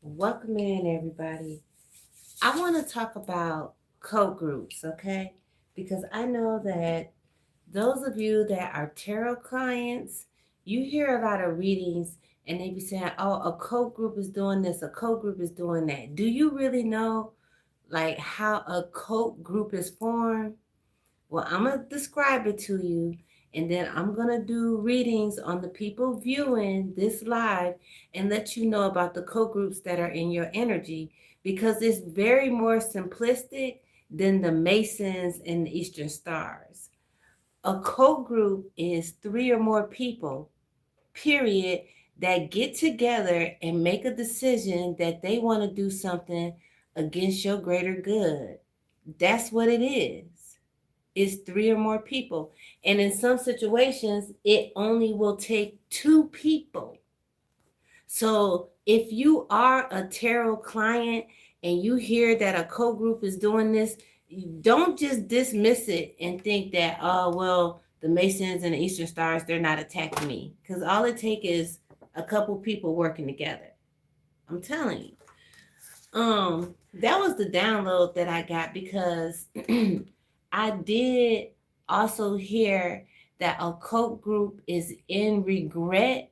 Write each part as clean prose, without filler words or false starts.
Welcome in, everybody. I want to talk about code groups, okay? Because I know that those of you that are tarot clients, you hear a lot of readings and they be saying, oh, a code group is doing this, a code group is doing that. Do you really know like how a code group is formed? Well, I'm going to describe it to you, and then I'm going to do readings on the people viewing this live and let you know about the co-groups that are in your energy because it's very more simplistic than the Masons and the Eastern Stars. A co-group is three or more people, period, that get together and make a decision that they want to do something against your greater good. That's what it is. Is three or more people. And in some situations, it only will take two people. So if you are a tarot client and you hear that a co-group is doing this, don't just dismiss it and think that, oh, well, the Masons and the Eastern Stars, they're not attacking me. Because all it takes is a couple people working together. I'm telling you. That was the download that I got because I did also hear that a cult group is in regret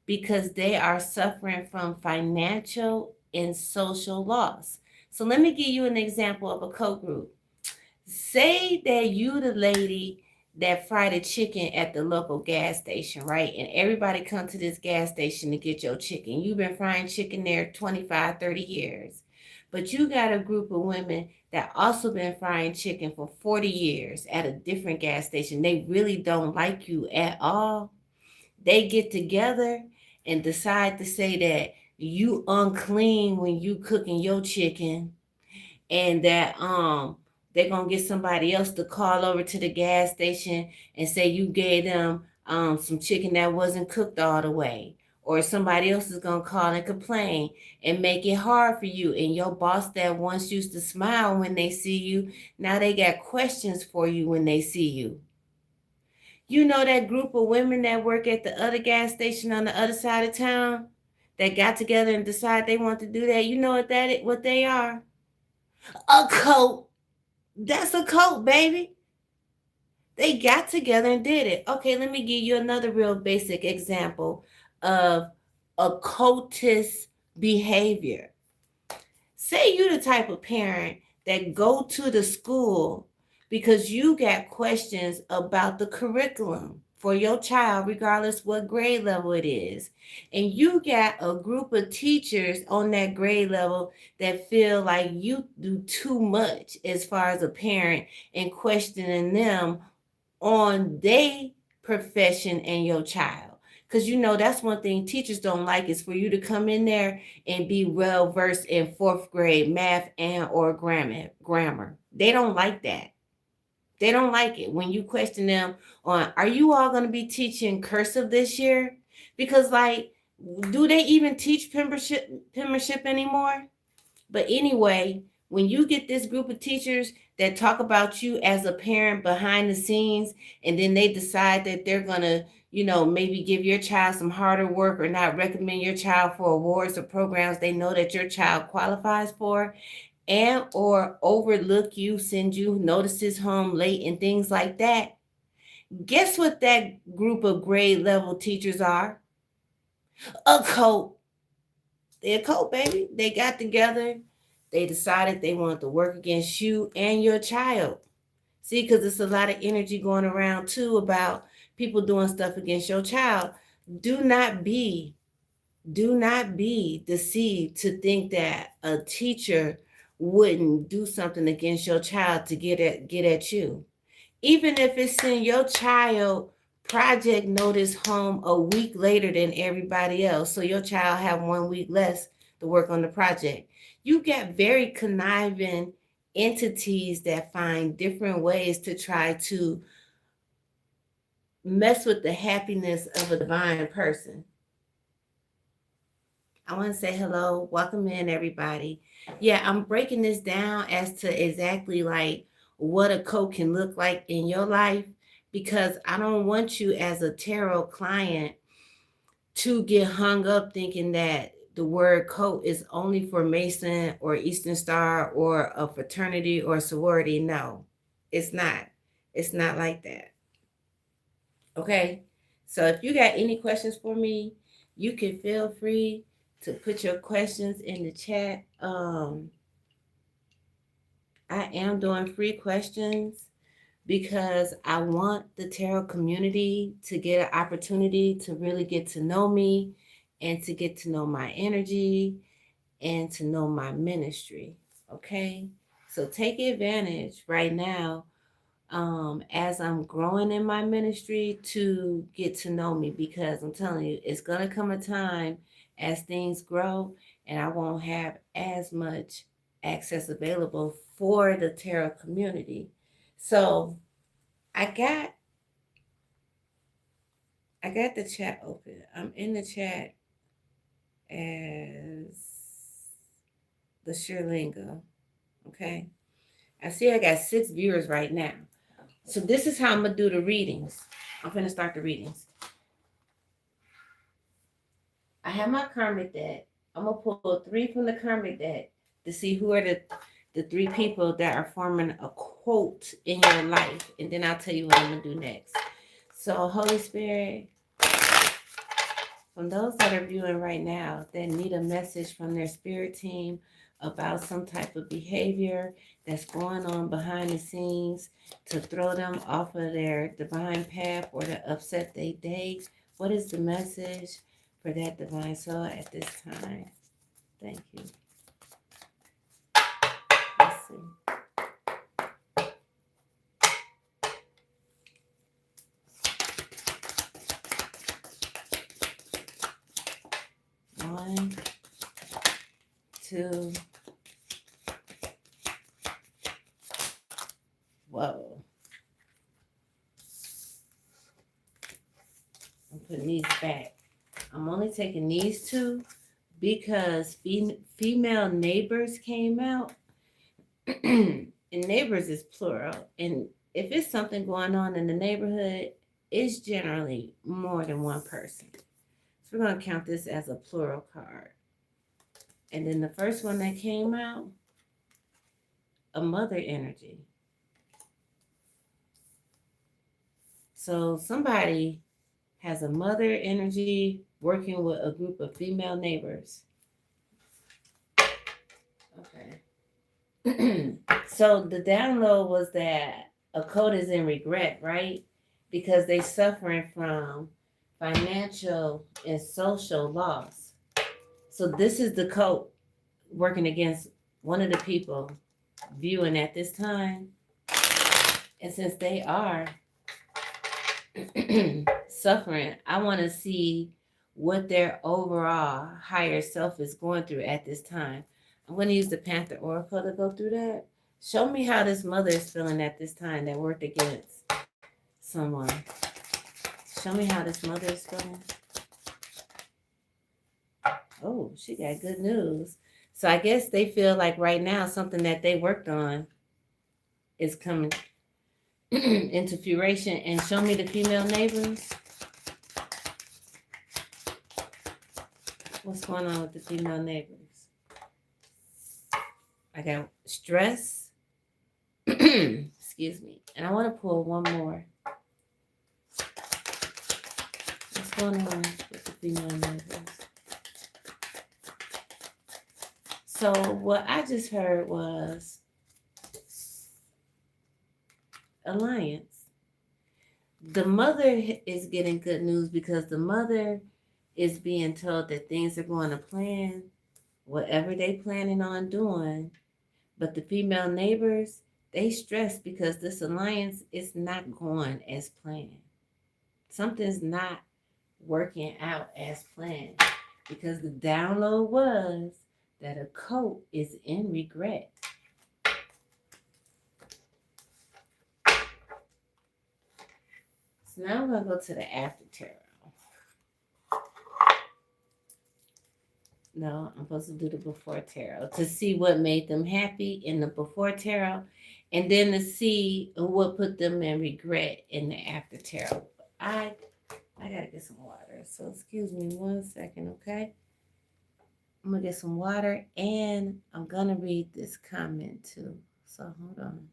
because they are suffering from financial and social loss. So let me give you an example of a cult group. Say that you the lady that fried the chicken at the local gas station, right? And everybody come to this gas station to get your chicken. You've been frying chicken there 25, 30 years. But you got a group of women that also been frying chicken for 40 years at a different gas station. They really don't like you at all. They get together and decide to say that you unclean when you cooking your chicken and that they're gonna get somebody else to call over to the gas station and say you gave them some chicken that wasn't cooked all the way, or somebody else is gonna call and complain and make it hard for you, and your boss that once used to smile when they see you, now they got questions for you when they see you. You know that group of women that work at the other gas station on the other side of town that got together and decided they want to do that? You know what they are? A cult. That's a cult, baby. They got together and did it. Okay, let me give you another real basic example of occultist behavior. Say you the type of parent that go to the school because you got questions about the curriculum for your child, regardless what grade level it is. And you got a group of teachers on that grade level that feel like you do too much as far as a parent and questioning them on their profession and your child. Because you know that's one thing teachers don't like is for you to come in there and be well versed in fourth grade math and or grammar. They don't like that. They don't like it when you question them on, are you all going to be teaching cursive this year? Because like, do they even teach penmanship anymore? But anyway, when you get this group of teachers that talk about you as a parent behind the scenes, and then they decide that they're going to, maybe give your child some harder work or not recommend your child for awards or programs they know that your child qualifies for, and or overlook you, send you notices home late and things like that. Guess what that group of grade level teachers are? A cult. They're a cult, baby. They got together. They decided they wanted to work against you and your child. See, because it's a lot of energy going around too about people doing stuff against your child. Do not be, do not be deceived to think that a teacher wouldn't do something against your child to get at you. Even if it's send your child project notice home a week later than everybody else, so your child have 1 week less to work on the project. You got very conniving entities that find different ways to try to mess with the happiness of a divine person. I want to say hello, welcome in everybody. Yeah, I'm breaking this down as to exactly like what a code can look like in your life because I don't want you as a tarot client to get hung up thinking that the word cult is only for Mason or Eastern Star or a fraternity or sorority. No, it's not. It's not like that. Okay? So if you got any questions for me, you can feel free to put your questions in the chat. I am doing free questions because I want the tarot community to get an opportunity to really get to know me and to get to know my energy and to know my ministry. Okay? So take advantage right now as I'm growing in my ministry to get to know me, because I'm telling you, it's going to come a time as things grow and I won't have as much access available for the tarot community. So I got the chat open. I'm in the chat as the Lingo. Okay. I see I got 6 viewers right now. So this is how I'm gonna do the readings. I'm gonna start the readings. I have my karmic deck. I'm gonna pull 3 from the karmic deck to see who are the 3 people that are forming a quote in your life, and then I'll tell you what I'm gonna do next. So Holy Spirit, from those that are viewing right now that need a message from their spirit team about some type of behavior that's going on behind the scenes to throw them off of their divine path or to upset their day, what is the message for that divine soul at this time? Thank you. Let's see. 1, 2. Whoa. I'm putting these back. I'm only taking these 2 because female neighbors came out. And neighbors is plural. And if it's something going on in the neighborhood, it's generally more than one person. So we're going to count this as a plural card. And then the first one that came out, a mother energy. So somebody has a mother energy working with a group of female neighbors. Okay. So the download was that a code is in regret, right? Because they suffering from financial and social loss. So this is the code working against one of the people viewing at this time. And since they are suffering, I want to see what their overall higher self is going through at this time. I'm going to use the Panther Oracle to go through that. Show me how this mother is feeling at this time that worked against someone. Show me how this mother is feeling. Oh, she got good news. So I guess they feel like right now something that they worked on is coming into fruition. And show me the female neighbors. What's going on with the female neighbors? I got stress. Excuse me. And I want to pull one more. What's going on with the female neighbors? So what I just heard was alliance. The mother is getting good news because the mother is being told that things are going to plan, whatever they planning on doing. But the female neighbors, they stress because this alliance is not going as planned. Something's not working out as planned because the download was that a coat is in regret. So now I'm going to go to the after tarot. No, I'm supposed to do the before tarot to see what made them happy in the before tarot, and then to see what put them in regret in the after tarot. I gotta get some water, so excuse me 1 second, okay? I'm gonna get some water and I'm gonna read this comment too. So hold on.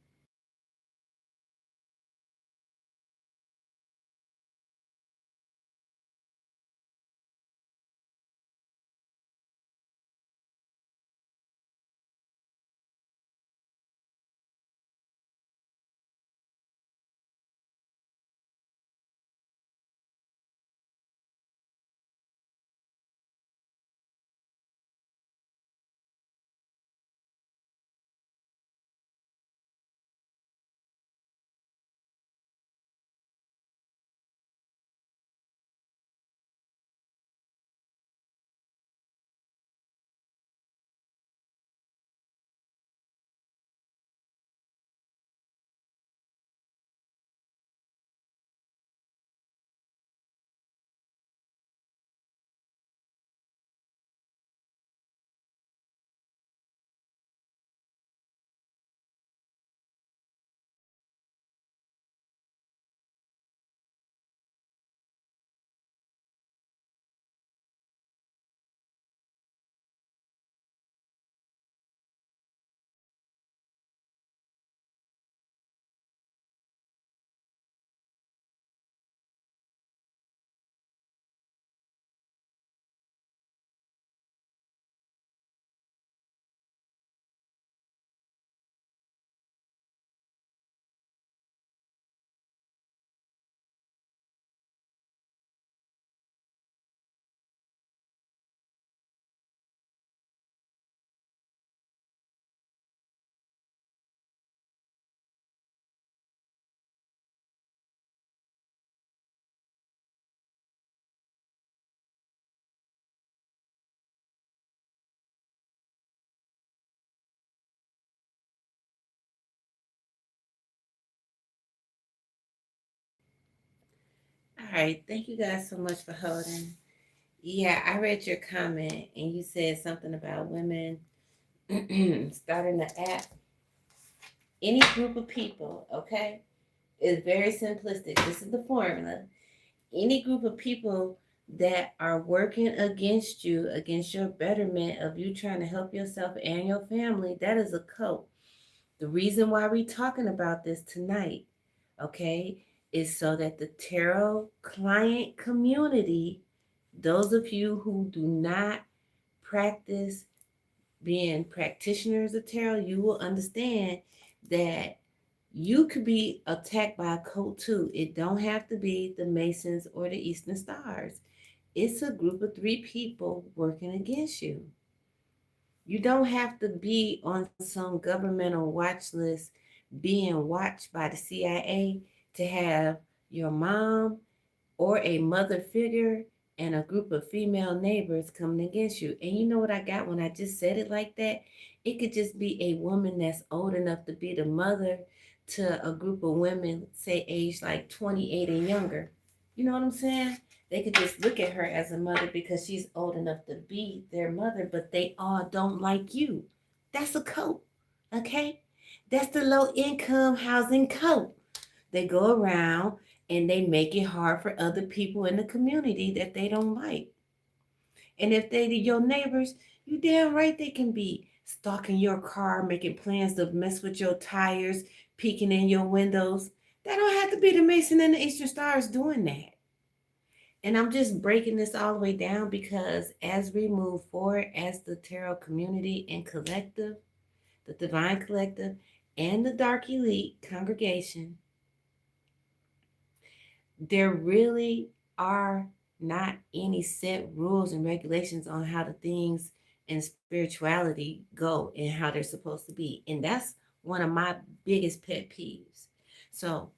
All right, thank you guys so much for holding. Yeah, I read your comment and you said something about women starting the app. Any group of people, okay? It's very simplistic. This is the formula. Any group of people that are working against you, against your betterment of you trying to help yourself and your family, that is a cult. The reason why we're talking about this tonight, okay, is so that the tarot client community, those of you who do not practice being practitioners of tarot, you will understand that you could be attacked by a cult too. It don't have to be the Masons or the Eastern Stars. It's a group of three people working against you. You don't have to be on some governmental watch list being watched by the CIA to have your mom or a mother figure and a group of female neighbors coming against you. And you know what I got when I just said it like that? It could just be a woman that's old enough to be the mother to a group of women, say age like 28 and younger. You know what I'm saying? They could just look at her as a mother because she's old enough to be their mother, but they all don't like you. That's a cult, okay? That's the low income housing cult. They go around and they make it hard for other people in the community that they don't like. And if they your neighbors, you damn right they can be stalking your car, making plans to mess with your tires, peeking in your windows. That don't have to be the Mason and the Eastern Stars doing that. And I'm just breaking this all the way down because as we move forward as the tarot community and collective, the divine collective, and the dark elite congregation, there really are not any set rules and regulations on how the things in spirituality go and how they're supposed to be. And that's one of my biggest pet peeves. So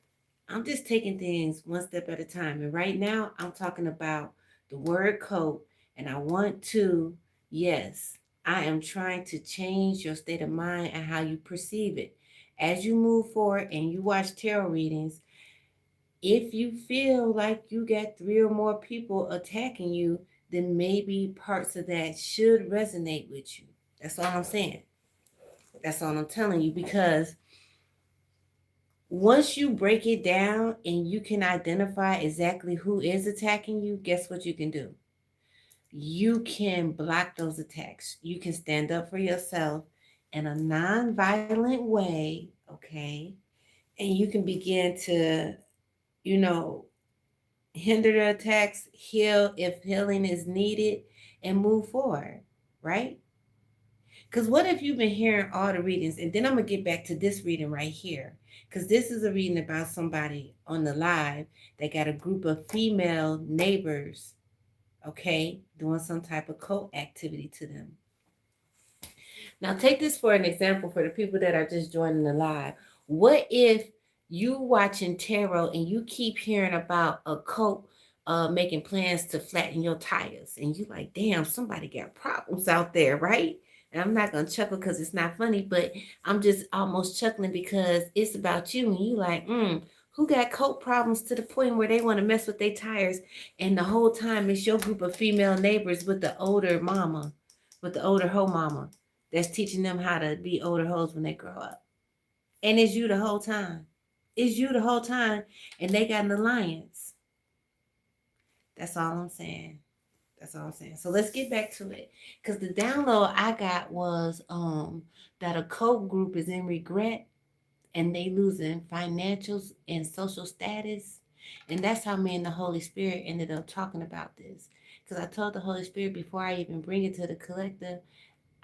I'm just taking things one step at a time. And right now, I'm talking about the word code. And I want to, yes, I am trying to change your state of mind and how you perceive it. As you move forward and you watch tarot readings, if you feel like you got three or more people attacking you, then maybe parts of that should resonate with you. That's all I'm saying. That's all I'm telling you because once you break it down and you can identify exactly who is attacking you, guess what you can do? you can block those attacks. You can stand up for yourself in a non-violent way, okay? And you can begin to, you know, hinder the attacks, heal if healing is needed, and move forward, right? Because what if you've been hearing all the readings, and then I'm going to get back to this reading right here, because this is a reading about somebody on the live that got a group of female neighbors, okay, doing some type of cult activity to them. Now, take this for an example for the people that are just joining the live. What if you watching tarot and you keep hearing about a cult making plans to flatten your tires, and you like, damn, somebody got problems out there, right? And I'm not gonna chuckle because it's not funny, but I'm just almost chuckling because it's about you, and you like, who got cult problems to the point where they want to mess with their tires, and the whole time it's your group of female neighbors with the older mama, with the older hoe mama that's teaching them how to be older hoes when they grow up. And it's you the whole time. It's you the whole time, and they got an alliance. That's all I'm saying. That's all I'm saying. So let's get back to it. Because the download I got was that a cult group is in regret and they losing financials and social status. And that's how me and the Holy Spirit ended up talking about this. Because I told the Holy Spirit before I even bring it to the collective,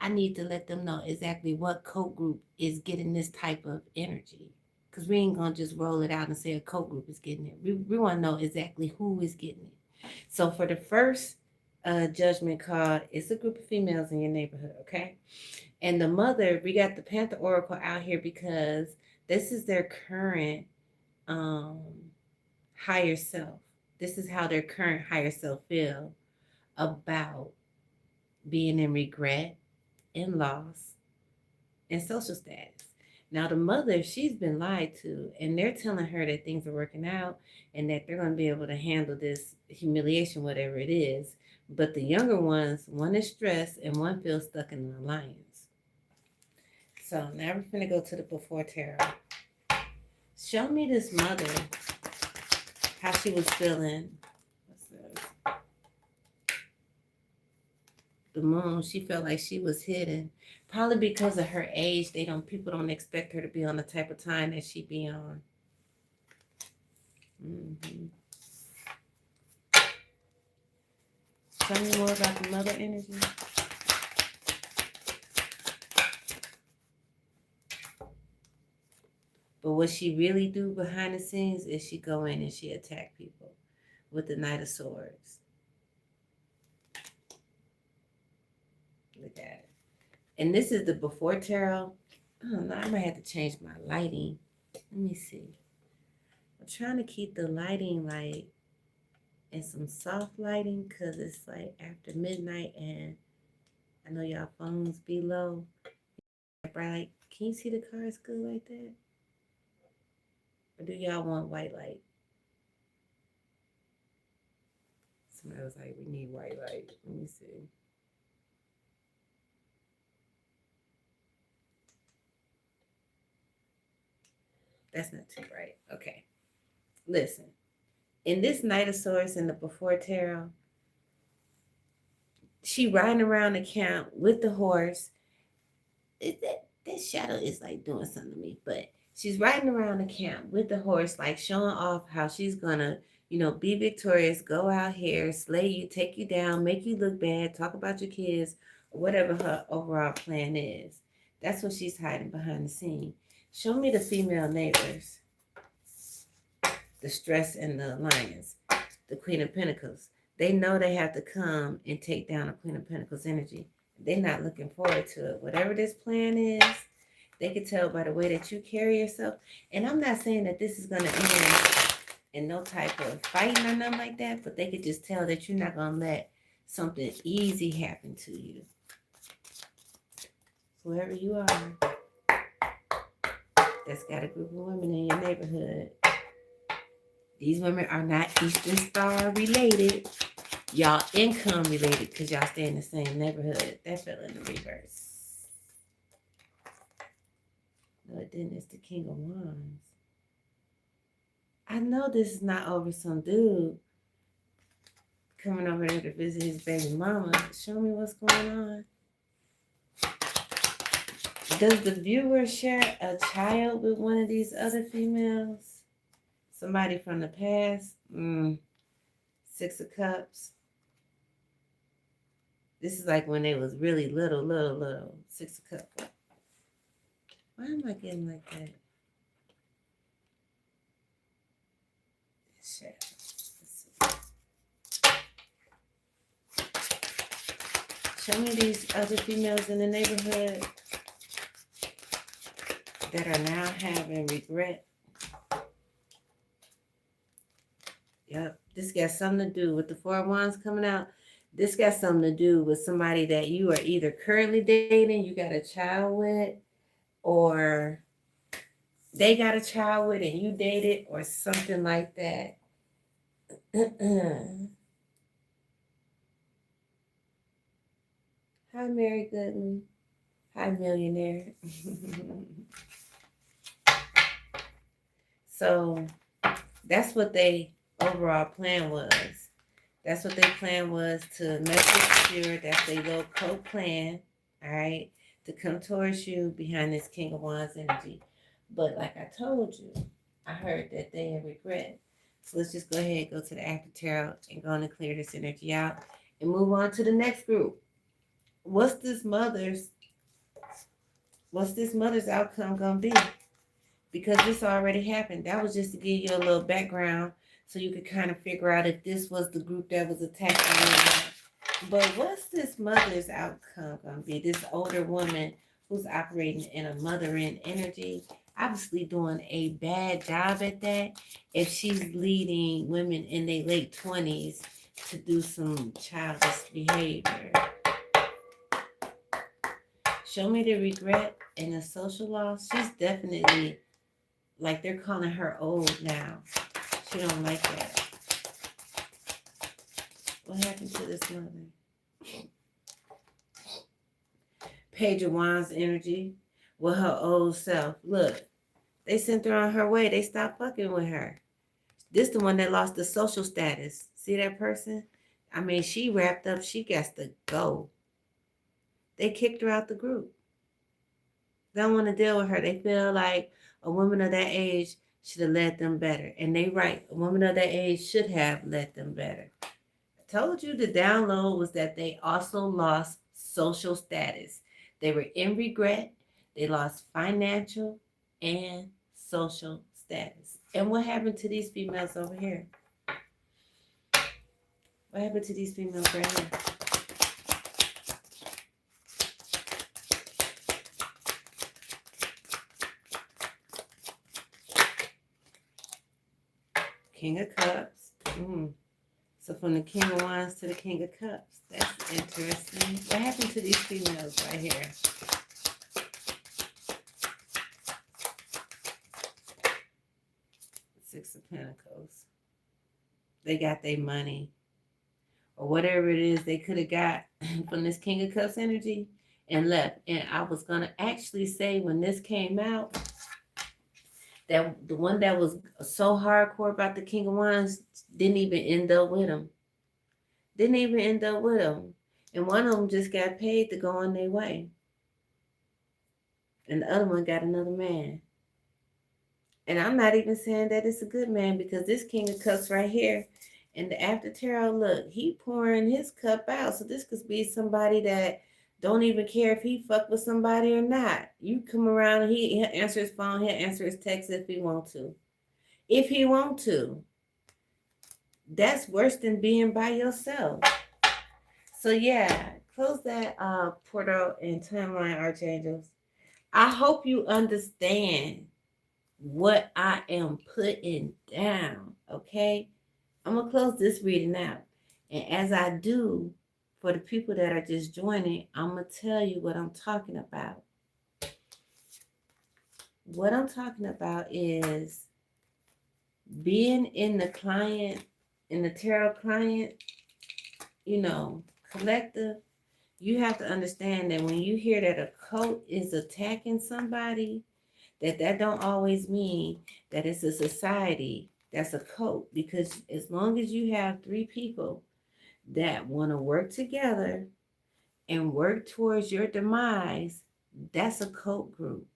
I need to let them know exactly what code group is getting this type of energy. Because we ain't going to just roll it out and say a code group is getting it. We want to know exactly who is getting it. So for the first judgment card, it's a group of females in your neighborhood, okay? And the mother, we got the Panther Oracle out here because this is their current um, higher self. This is how their current higher self feel about being in regret and loss and social status. Now, the mother, she's been lied to, and they're telling her that things are working out and that they're going to be able to handle this humiliation, whatever it is. But the younger ones, one is stressed and one feels stuck in an alliance. So now we're going to go to the before tarot. Show me this mother, how she was feeling. The moon, she felt like she was hidden. Probably because of her age, people don't expect her to be on the type of time that she be on. Tell me more about the mother energy. But what she really do behind the scenes is she go in and she attack people with the Knight of Swords. Look at it. And this is the before tarot. I don't know. I might have to change my lighting. Let me see. I'm trying to keep the lighting like in some soft lighting because it's like after midnight and I know y'all phones be low. Bright. Can you see the cards good like that? Or do y'all want white light? Somebody was like, we need white light. Let me see. That's not too bright. Okay. Listen. In this Knight of Swords in the before tarot, she riding around the camp with the horse. That shadow is like doing something to me, but she's riding around the camp with the horse, like showing off how she's gonna, be victorious, go out here, slay you, take you down, make you look bad, talk about your kids, or whatever her overall plan is. That's what she's hiding behind the scene. Show me the female neighbors, the stress and the alliance, the Queen of Pentacles. They know they have to come and take down the Queen of Pentacles energy. They're not looking forward to it. Whatever this plan is, they can tell by the way that you carry yourself. And I'm not saying that this is going to end in no type of fighting or nothing like that, but they could just tell that you're not going to let something easy happen to you. Whoever you are, that's got a group of women in your neighborhood. These women are not Eastern Star related. Y'all income related because y'all stay in the same neighborhood. That fell in the reverse. No, it didn't. It's the King of Wands. I know this is not over some dude. coming over there to visit his baby mama. Show me what's going on. Does the viewer share a child with one of these other females? Somebody from the past? Six of Cups. This is like when they was really little. Six of Cups. Why am I getting like that? Shit. Show me these other females in the neighborhood that are now having regret. Yep. This got something to do with the Four of Wands coming out. This got something to do with somebody that you are either currently dating, you got a child with, or they got a child with and you dated, or something like that. Hi, Mary Goodman. Hi, millionaire. So that's what they overall plan was. That's what their plan was, to mess with the spirit. That's their little code plan, all right, to come towards you behind this King of Wands energy. But like I told you, I heard that they have regret. So let's just go ahead and go to the After Tarot and go on and clear this energy out and move on to the next group. What's this mother's outcome gonna be? Because this already happened. That was just to give you a little background so you could kind of figure out if this was the group that was attacking you. But what's this mother's outcome gonna be? This older woman who's operating in a mothering energy, obviously doing a bad job at that if she's leading women in their late 20s to do some childish behavior. Show me the regret and the social loss. She's definitely, like, they're calling her old now. She don't like that. What happened to this mother? Page of Wands energy with her old self. Look, they sent her on her way. They stopped fucking with her. This the one that lost the social status. See that person? I mean, she wrapped up. She gets to go. They kicked her out the group. They don't want to deal with her. They feel like a woman of that age should have led them better. And they right. A woman of that age should have led them better. I told you the download was that they also lost social status. They were in regret. They lost financial and social status. And what happened to these females over here? What happened to these females right here? King of Cups. So from the King of Wands to the King of Cups. That's interesting. What happened to these females right here? Six of Pentacles. They got their money, or whatever it is they could have got from this King of Cups energy, and left. And I was going to actually say, when this came out, that the one that was so hardcore about the King of Wands didn't even end up with him. And one of them just got paid to go on their way. And the other one got another man. And I'm not even saying that it's a good man, because this King of Cups right here in the After Tarot, look, he pouring his cup out. So this could be somebody that don't even care if he fuck with somebody or not. You come around and he'll answer his phone, he'll answer his text if he want to. If he want to. That's worse than being by yourself. So yeah, close that portal and timeline, Archangels. I hope you understand what I am putting down, okay? I'm going to close this reading out. And as I do, for the people that are just joining, I'm going to tell you what I'm talking about. What I'm talking about is being in the tarot client, collective. You have to understand that when you hear that a cult is attacking somebody, that don't always mean that it's a society that's a cult. Because as long as you have 3 people that want to work together and work towards your demise, that's a cult group.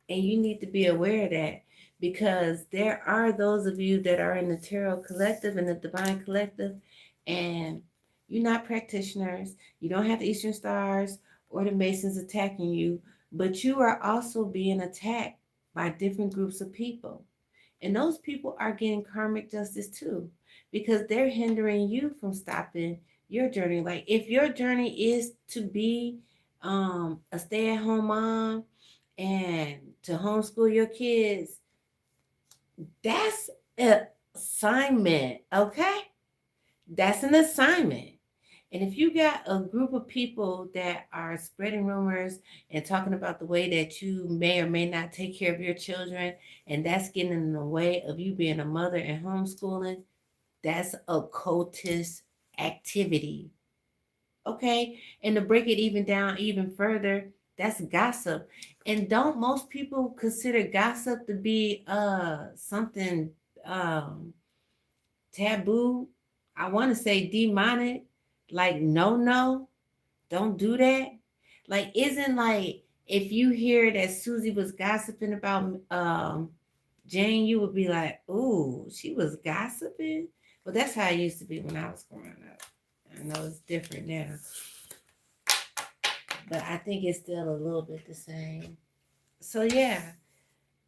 And you need to be aware of that, because there are those of you that are in the Tarot Collective and the Divine Collective, and you're not practitioners. You don't have the Eastern Stars or the Masons attacking you, but you are also being attacked by different groups of people. And those people are getting karmic justice too, because they're hindering you from stopping your journey. Like if your journey is to be a stay-at-home mom and to homeschool your kids, that's an assignment, okay? That's an assignment. And if you got a group of people that are spreading rumors and talking about the way that you may or may not take care of your children, and that's getting in the way of you being a mother and homeschooling, that's occultist activity. Okay? And to break it even down even further, that's gossip. And don't most people consider gossip to be something um taboo? I want to say demonic, like no, don't do that. Like isn't like if you hear that Susie was gossiping about Jane, you would be like, ooh, she was gossiping. Well, that's how it used to be when I was growing up. I know it's different now, but I think it's still a little bit the same. So yeah,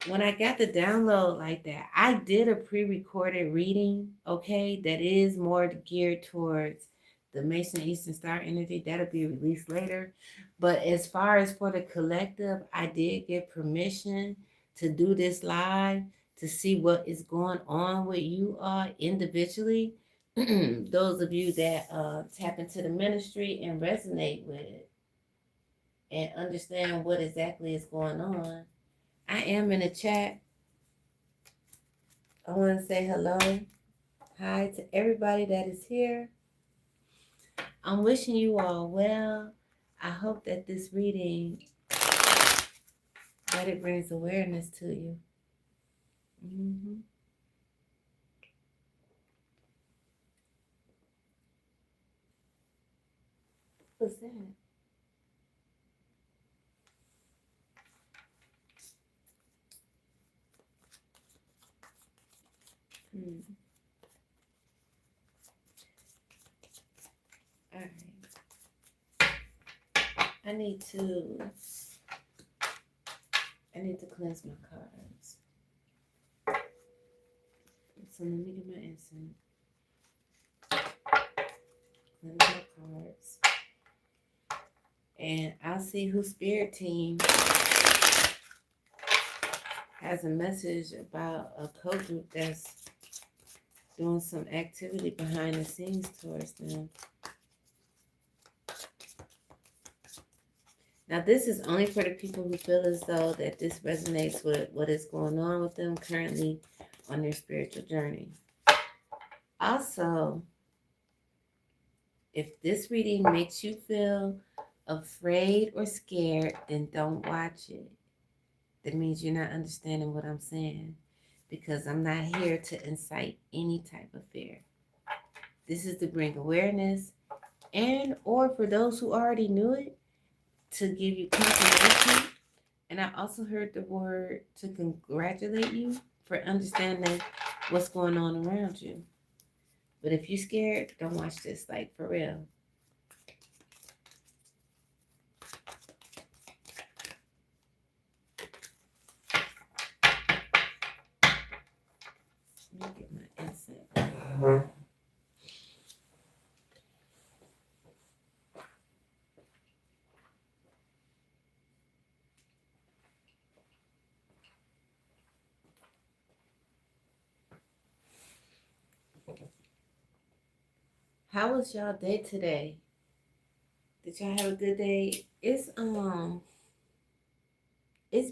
when I got the download like that, I did a pre-recorded reading, okay, that is more geared towards the Mason Eastern Star energy. That'll be released later. But as far as for the collective, I did get permission to do this live to see what is going on with you individually. Those of you that tap into the ministry and resonate with it and understand what exactly is going on. I am in the chat. I want to say hello, hi to everybody that is here. I'm wishing you all well. I hope that this reading, that it brings awareness to you. Mm-hmm. What's that? Hmm. All right. I need to cleanse my cards. So let me get my incense. Cleanse my cards. And I'll see who spirit team has a message about a code group that's doing some activity behind the scenes towards them. Now, this is only for the people who feel as though that this resonates with what is going on with them currently on their spiritual journey. Also, if this reading makes you feel afraid or scared, then don't watch it. That means you're not understanding what I'm saying, because I'm not here to incite any type of fear. This is to bring awareness, and or for those who already knew it, to give you confirmation. And I also heard the word to congratulate you for understanding what's going on around you. But if you're scared, don't watch this, like for real. Let me get my incense. How was y'all day today? Did y'all have a good day? It's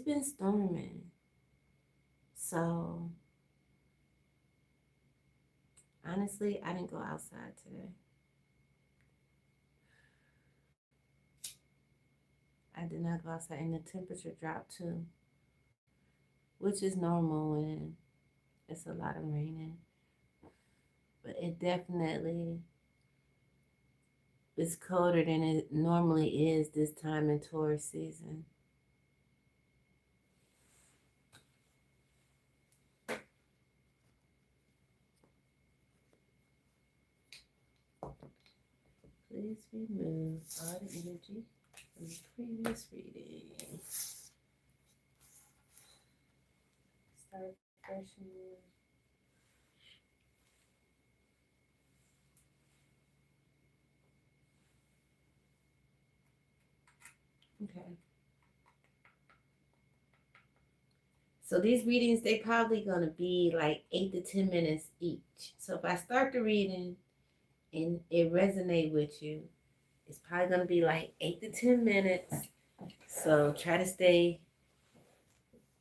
been storming. So honestly, I didn't go outside today. I did not go outside, and the temperature dropped too, which is normal when it's a lot of raining. but it definitely is colder than it normally is this time in Taurus season. Please remove all the energy from the previous reading. Start brushing. Okay. So these readings, they probably gonna be like 8 to 10 minutes each. So if I start the reading and it resonate with you, it's probably gonna be like 8 to 10 minutes. So try to stay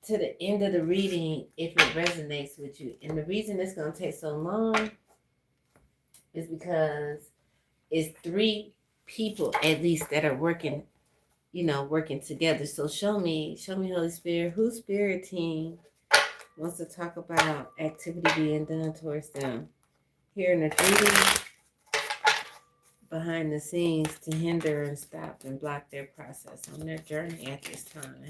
to the end of the reading if it resonates with you. And the reason it's gonna take so long is because it's 3 people at least that are working, working together. So show me, Holy Spirit, whose spirit team wants to talk about activity being done towards them here in the 3D behind the scenes to hinder and stop and block their process on their journey at this time.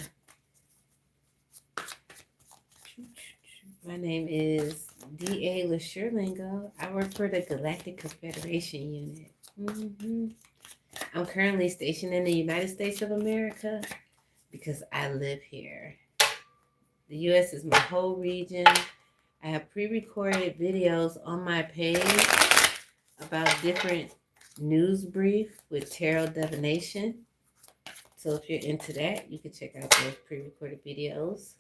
My name is D.A. Lingo. I work for the Galactic Confederation Unit. I'm currently stationed in the United States of America because I live here. The U.S. is my whole region. I have pre-recorded videos on my page about different news brief with tarot divination. So if you're into that, you can check out those pre-recorded videos.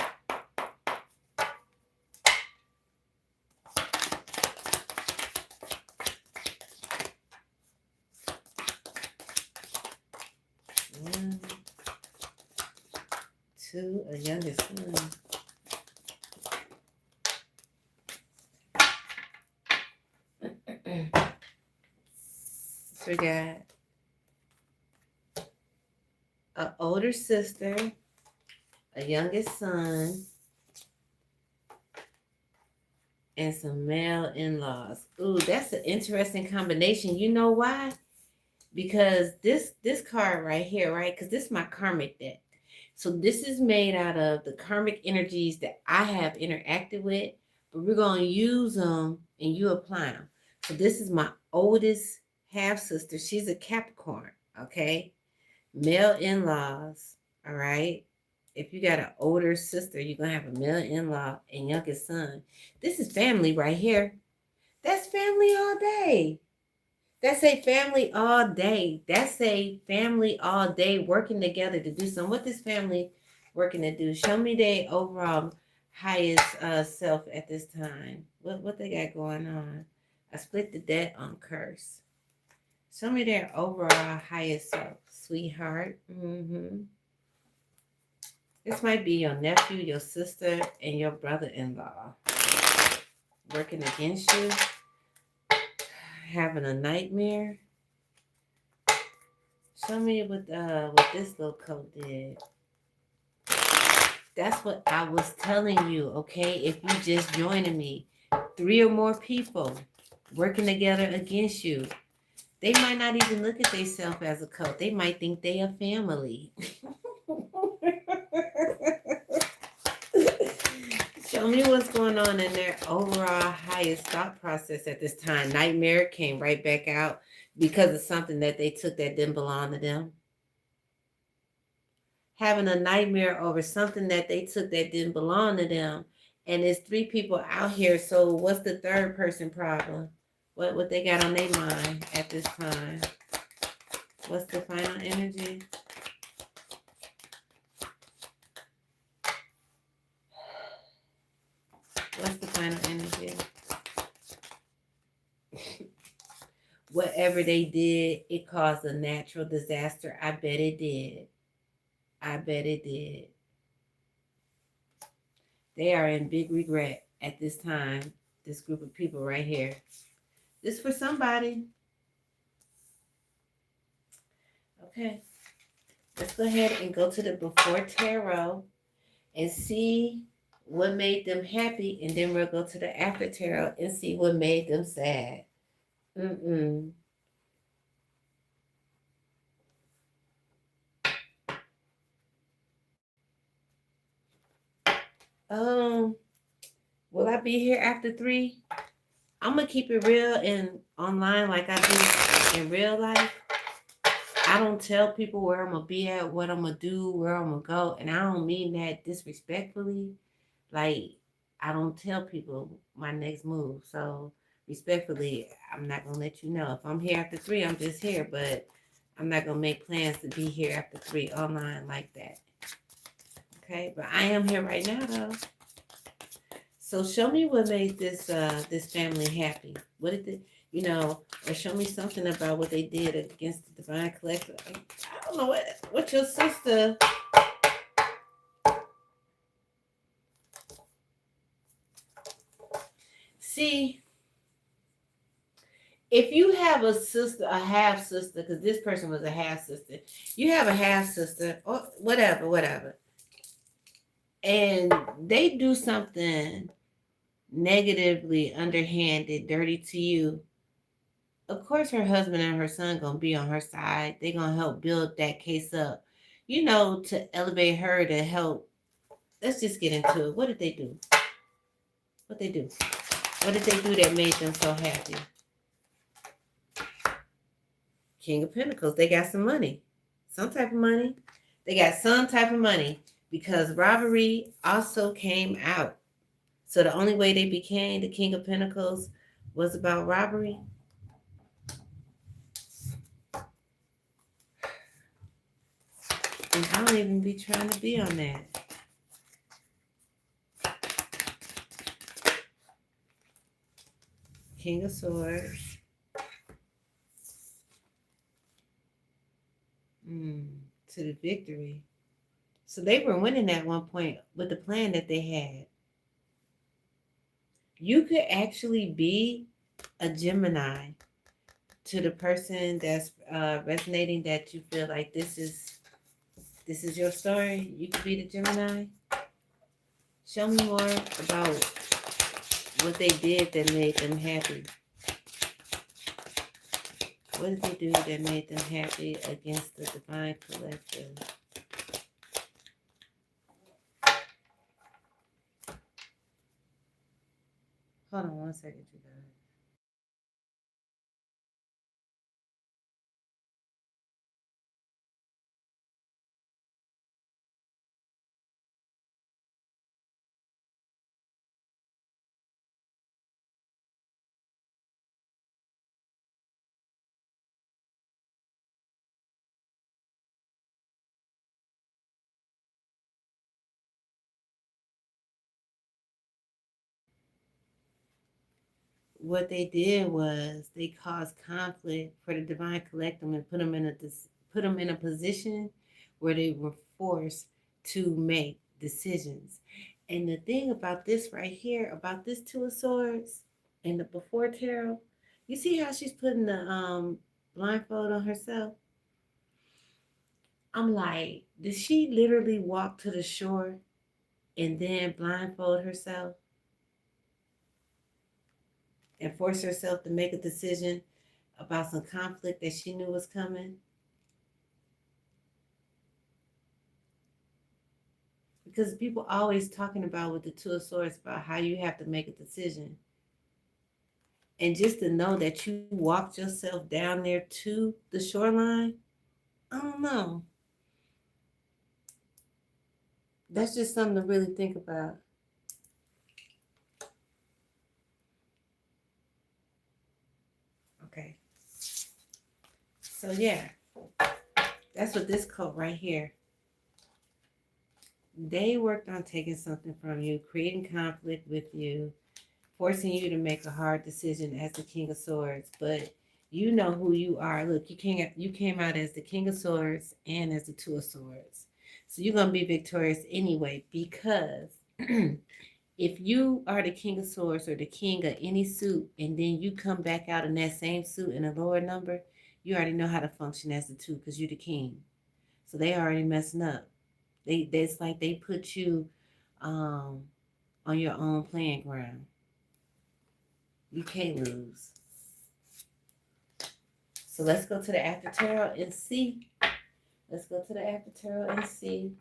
One, two, a youngest son. So we got an older sister, a youngest son, and some male in-laws. Ooh, that's an interesting combination. You know why? Because this card right here, right? Because this is my karmic deck. So this is made out of the karmic energies that I have interacted with, but we're going to use them and you apply them. So this is my oldest half-sister. She's a Capricorn, okay? Male in-laws, all right? If you got an older sister, you're going to have a male in-law and youngest son. This is family right here. That's family all day. That's a family all day. That's a family all day working together to do something. What this family working to do? Show me their overall highest self at this time. What they got going on? I split the debt on curse. Show me their overall highest self, sweetheart. This might be your nephew, your sister, and your brother-in-law working against you, having a nightmare. Show me what this little coat did. That's what I was telling you, okay? If you just joining me, 3 or more people working together against you. They might not even look at themselves as a cult. They might think they a family. Show me what's going on in their overall highest thought process at this time. Nightmare came right back out because of something that they took that didn't belong to them. Having a nightmare over something that they took that didn't belong to them. And there's 3 people out here. So what's the third person problem? What they got on their mind at this time? What's the final energy? What's the final energy? Whatever they did, it caused a natural disaster. I bet it did. I bet it did. They are in big regret at this time. This group of people right here. This for somebody. Okay. Let's go ahead and go to the Before Tarot and see what made them happy, and then we'll go to the after tarot and see what made them sad. Mm-mm. Um, will I be here after 3? I'm gonna keep it real and online like I do in real life. I don't tell people where I'm gonna be at, what I'm gonna do, where I'm gonna go, and I don't mean that disrespectfully. Like, I don't tell people my next move. So respectfully, I'm not gonna let you know. If I'm here after 3, I'm just here, but I'm not gonna make plans to be here after 3 online like that. Okay, but I am here right now though. So show me what made this family happy. What did they, or show me something about what they did against the divine collector. I don't know what your sister. See, if you have a sister, a half sister, because this person was a half sister, you have a half sister, or whatever, and they do something negatively, underhanded, dirty to you. Of course, her husband and her son gonna be on her side. They gonna help build that case up, to elevate her to help. Let's just get into it. What did they do? What they do? What did they do that made them so happy? King of Pentacles. They got some money, some type of money. They got some type of money because robbery also came out. So the only way they became the King of Pentacles was about robbery. And I don't even be trying to be on that. King of Swords. To the victory. So they were winning at one point with the plan that they had. You could actually be a Gemini to the person that's resonating, that you feel like this is your story. You could be the Gemini. Show me more about what they did that made them happy. What did they do that made them happy against the divine collective? Hold on one second, you guys. What they did was they caused conflict for the divine collective and put them in a position where they were forced to make decisions. And the thing about this right here, about this 2 of Swords and the before tarot, you see how she's putting the blindfold on herself? I'm like, did she literally walk to the shore and then blindfold herself and force herself to make a decision about some conflict that she knew was coming? Because people always talking about with the 2 of Swords about how you have to make a decision. And just to know that you walked yourself down there to the shoreline, I don't know. That's just something to really think about. Okay. So yeah, that's what this code right here. They worked on taking something from you, creating conflict with you, forcing you to make a hard decision as the King of Swords. But you know who you are. Look, you came out as the King of Swords and as the 2 of Swords. So you're gonna be victorious anyway, because if you are the King of Swords or the king of any suit, and then you come back out in that same suit in a lower number, you already know how to function as the 2 because you're the king. So they already messing up. It's like they put you, um, on your own playing ground. You can't lose. So let's go to the after tarot and see. Let's go to the after tarot and see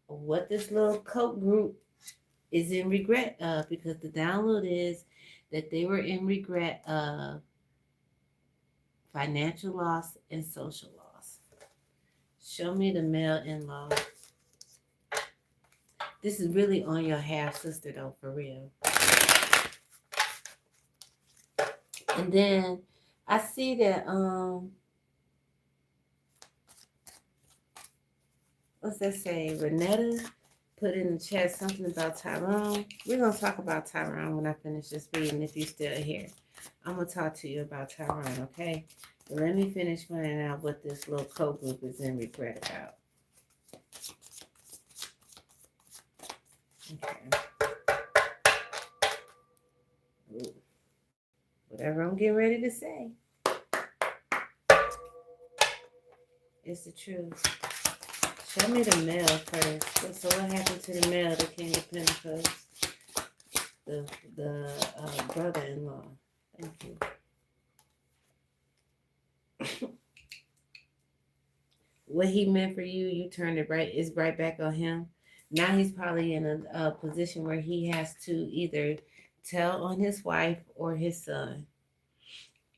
what this little coat group is in regret of, because the download is that they were in regret of financial loss and social loss. Show me the male-in-law. This is really on your half-sister, though, for real. And then I see that, what's that say? Renetta put in the chat something about Tyrone. We're going to talk about Tyrone when I finish this reading, if you're still here. I'm going to talk to you about Tyrone, okay? But let me finish finding out what this little code group is in regret about. Okay. Ooh. Whatever I'm getting ready to say, it's the truth. Show me the male first. So what happened to the male, the King of Pentacles, the brother-in-law? Thank you. What he meant for you, you turned it right. It's right back on him. Now he's probably in a position where he has to either tell on his wife or his son,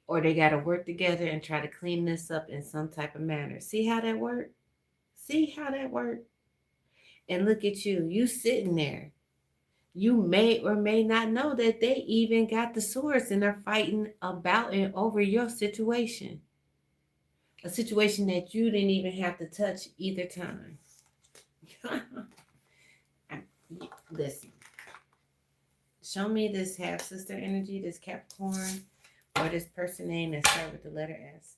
or they got to work together and try to clean this up in some type of manner. See how that worked? See how that worked? And look at you. You sitting there. You may or may not know that they even got the swords and they're fighting about and over your situation. A situation that you didn't even have to touch either time. Listen. Show me this half-sister energy, this Capricorn, or this person name that starts with the letter S.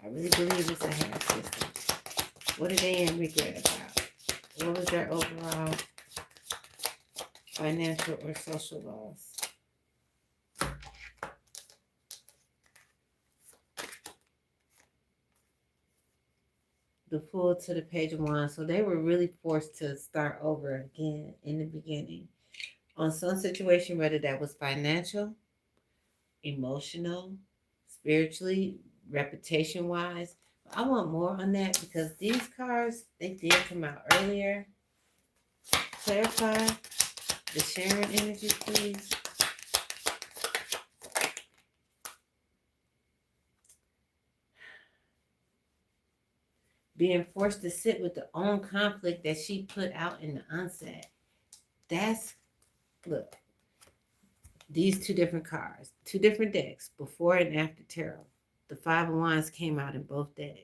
I really believe it's a half-sister. What are they in regret about? What was their overall financial or social loss? The Fool to the Page of Wands. So they were really forced to start over again in the beginning. On some situation, whether that was financial, emotional, spiritually, reputation-wise. I want more on that because these cards, they did come out earlier. Clarify the Sharon energy, please. Being forced to sit with the own conflict that she put out in the onset. That's, look, these two different cards, two different decks, before and after tarot. The Five of Wands came out in both decks.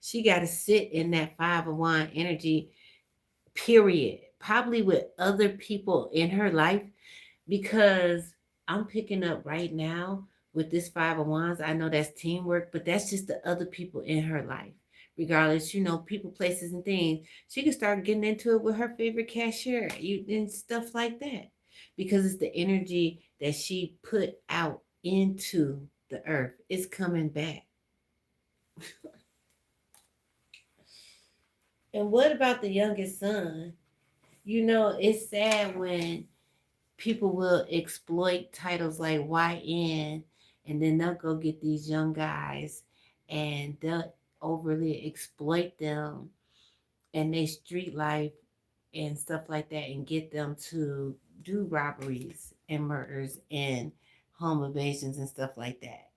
She got to sit in that Five of Wands energy, period. Probably with other people in her life, because I'm picking up right now with this Five of Wands. I know that's teamwork, but that's just the other people in her life. Regardless, you know, people, places, and things. She can start getting into it with her favorite cashier and stuff like that. Because it's the energy that she put out into the earth. It's coming back. And what about the youngest son? You know, it's sad when people will exploit titles like YN, and then they'll go get these young guys and they'll overly exploit them and their street life and stuff like that, and get them to do robberies and murders and home invasions and stuff like that.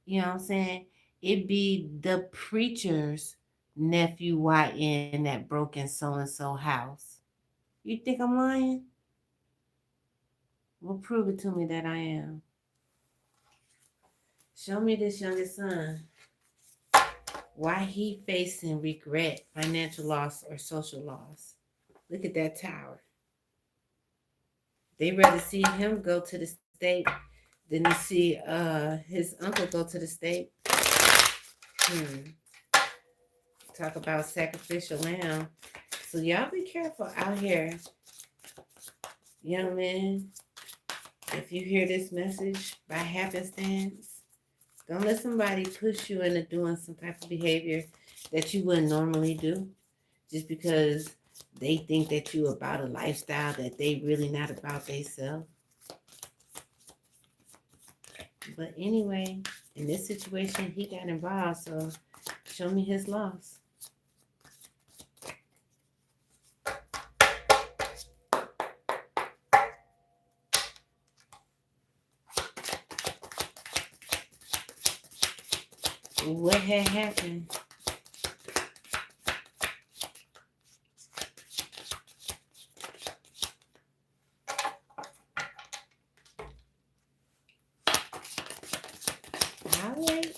You know what I'm saying? It be the preacher's nephew YN that broke in so-and-so house. You think I'm lying? Well, prove it to me that I am. Show me this youngest son. Why he facing regret, financial loss, or social loss. Look at that tower. They rather see him go to the state than to see his uncle go to the state. Talk about sacrificial lamb. So y'all be careful out here. Young men, if you hear this message by happenstance, don't let somebody push you into doing some type of behavior that you wouldn't normally do just because they think that you about a lifestyle that they really not about themselves. But anyway, in this situation, he got involved, so show me his loss. What had happened? All right.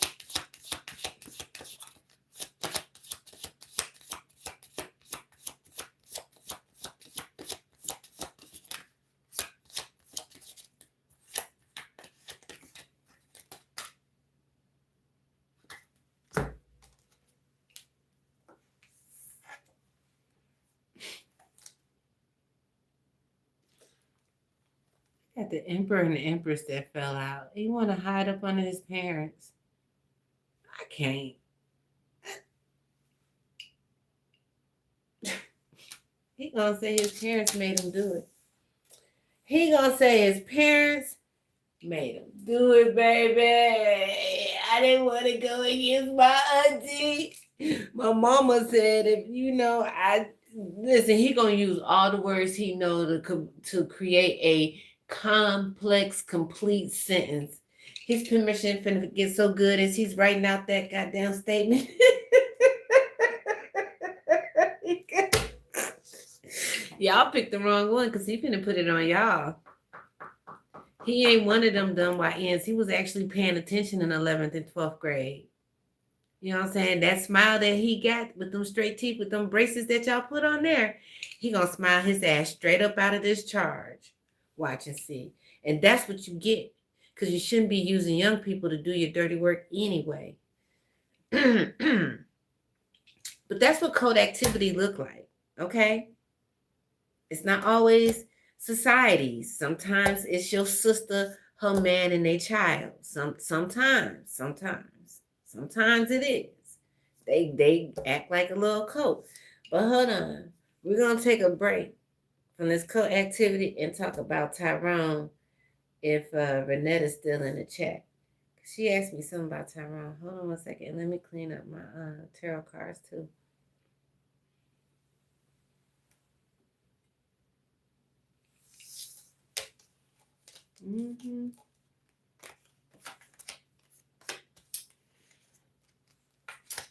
Got the emperor and the empress that fell out. He want to hide up under his parents. I can't. He gonna say his parents made him do it. He gonna say his parents made him do it, baby. I didn't want to go against my auntie. My mama said, if you know, I listen. He gonna use all the words he know to create a complex, complete sentence. His permission finna get so good as he's writing out that goddamn statement. Y'all picked the wrong one because he finna put it on y'all. He ain't one of them dumb YNs. He was actually paying attention in 11th and 12th grade. You know what I'm saying? That smile that he got with them straight teeth, with them braces that y'all put on there, he gonna smile his ass straight up out of this charge. Watch and see. And that's what you get. Because you shouldn't be using young people to do your dirty work anyway. But that's what code activity look like. Okay? It's not always societies. Sometimes it's your sister, her man, and their child. Sometimes it is. They act like a little cult. But hold on. We're gonna take a break from this cult activity and talk about Tyrone if Renetta's still in the chat. She asked me something about Tyrone. Hold on one second. Let me clean up my tarot cards too.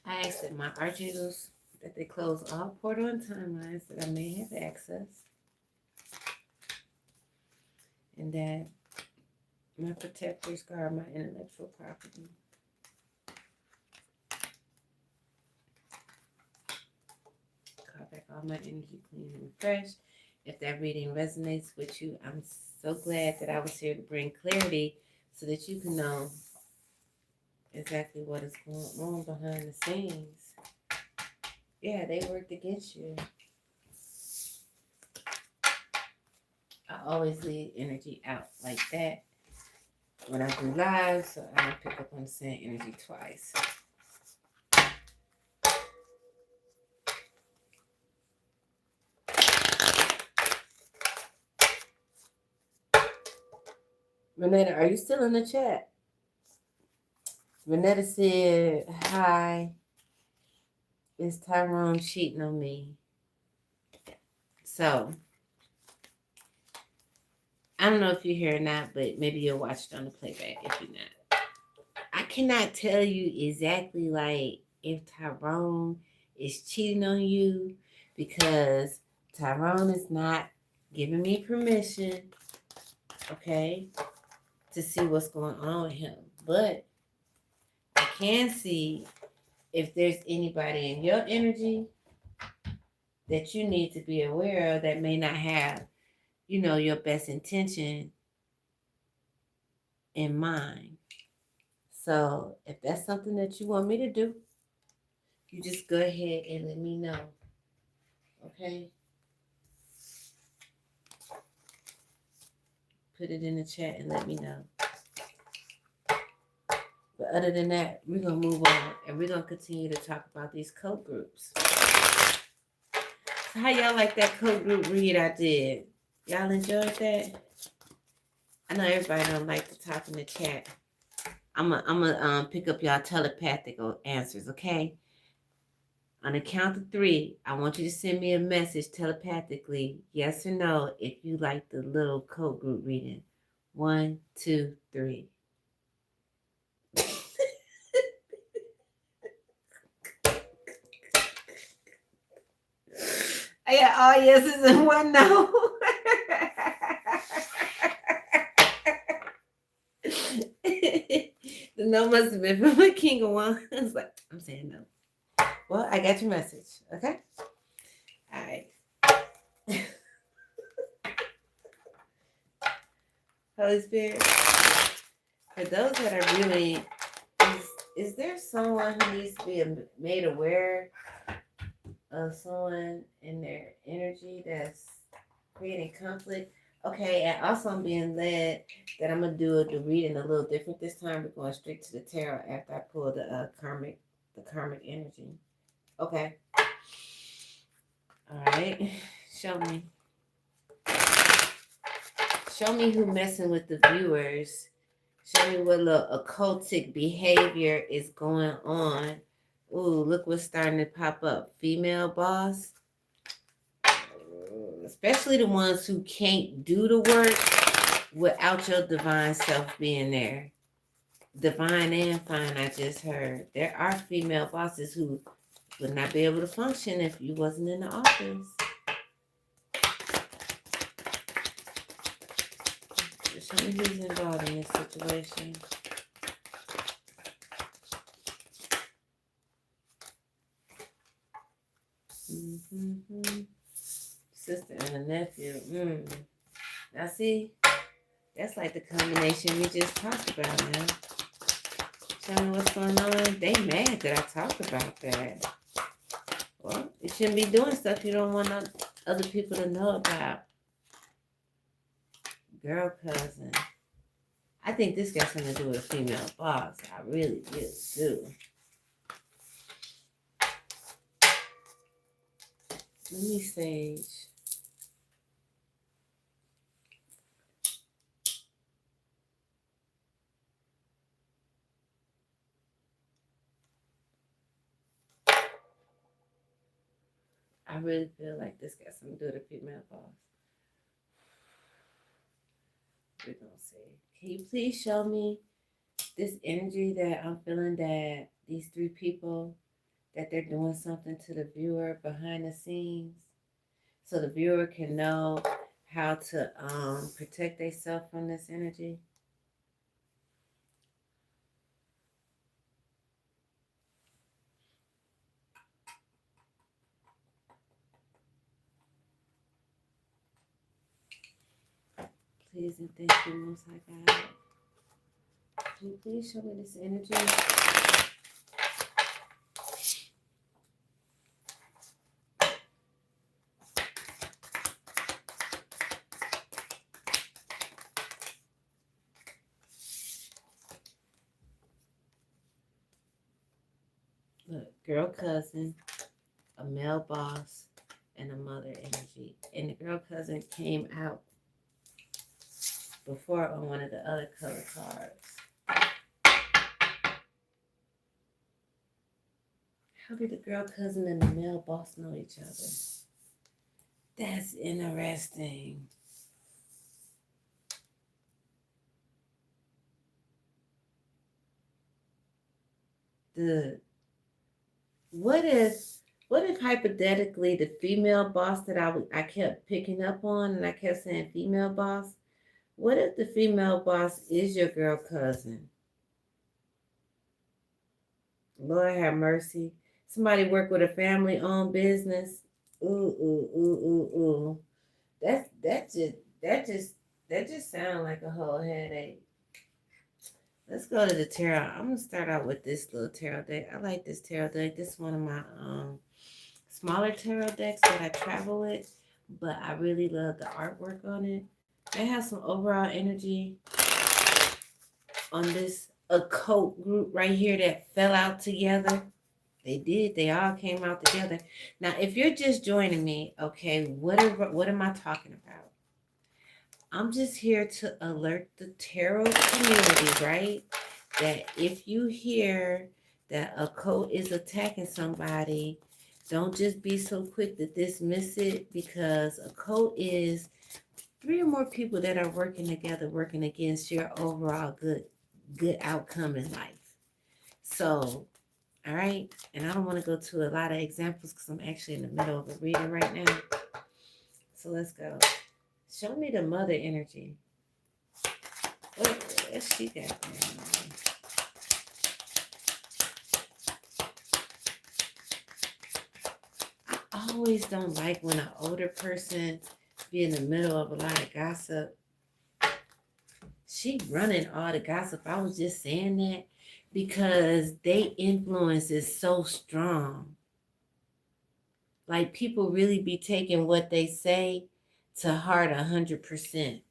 I asked that my archangels that they close all portal and timelines that I may have access, and that my protectors guard my intellectual property. Call back all my energy clean and fresh. If that reading resonates with you, I'm so glad that I was here to bring clarity so that you can know exactly what is going on behind the scenes. Yeah, they worked against you. I always leave energy out like that when I do live, so I don't pick up on the same energy twice. Renetta, are you still in the chat? Renetta said, hi, is Tyrone cheating on me? So, I don't know if you're here or not, but maybe you'll watch it on the playback if you're not. I cannot tell you exactly like if Tyrone is cheating on you because Tyrone is not giving me permission, okay, to see what's going on with him. But I can see if there's anybody in your energy that you need to be aware of that may not have, you know, your best intention in mind. So if that's something that you want me to do, you just go ahead and let me know. Okay? Put it in the chat and let me know. But other than that, we're going to move on and we're going to continue to talk about these cult groups. How y'all like that co-group read I did? Y'all enjoyed that? I know everybody don't like to talk in the chat. I'm gonna pick up y'all telepathic answers, okay? On the count of 3, I want you to send me a message telepathically, yes or no, if you like the little code group reading. 1, 2, 3. I got all yeses and 1 no. The no must have been from the King of Wands. Like, I'm saying no. Well, I got your message. Okay. All right. Holy Spirit, for those that are really, is there someone who needs to be made aware of someone in their energy that's creating conflict? Okay, and also I'm being led that I'm gonna do the reading a little different this time. We're going straight to the tarot after I pull the karmic energy. Okay. All right. Show me. Show me who messing with the viewers. Show me what little occultic behavior is going on. Ooh, look what's starting to pop up. Female boss. Especially the ones who can't do the work without your divine self being there. Divine and fine, I just heard. There are female bosses who would not be able to function if you wasn't in the office. Show me who's involved in this situation. Sister and a nephew. Now see, that's like the combination we just talked about, man. Tell me what's going on. They mad that I talked about that. Well, you shouldn't be doing stuff you don't want other people to know about. Girl cousin. I think this got something to do with a female boss. I really, really do. Let me sage. I really feel like this got something to do with a female boss. We're gonna see. Can you please show me this energy that I'm feeling that these 3 people, that they're doing something to the viewer behind the scenes, so the viewer can know how to protect themselves from this energy? Please and thank you, Most High God. Can you please show me this energy? Look, girl cousin, a male boss, and a mother energy. And the girl cousin came out before on one of the other color cards. How did the girl cousin and the male boss know each other? That's interesting. What if hypothetically the female boss that I kept picking up on and I kept saying female boss, what if the female boss is your girl cousin? Lord have mercy. Somebody work with a family-owned business. Ooh. That just sounds like a whole headache. Let's go to the tarot. I'm gonna start out with this little tarot deck. I like this tarot deck. This is one of my smaller tarot decks that I travel with, but I really love the artwork on it. They have some overall energy on this occult group right here that fell out together. They did. They all came out together. Now, if you're just joining me, okay, what am I talking about? I'm just here to alert the tarot community, right? That if you hear that a cult is attacking somebody, don't just be so quick to dismiss it, because a cult is 3 or more people that are working together, working against your overall good outcome in life. So, all right, and I don't want to go to a lot of examples because I'm actually in the middle of a reading right now. So let's go. Show me the mother energy. What she got going on? I always don't like when an older person be in the middle of a lot of gossip. She running all the gossip. I was just saying that because they influence is so strong. Like, people really be taking what they say to heart 100%.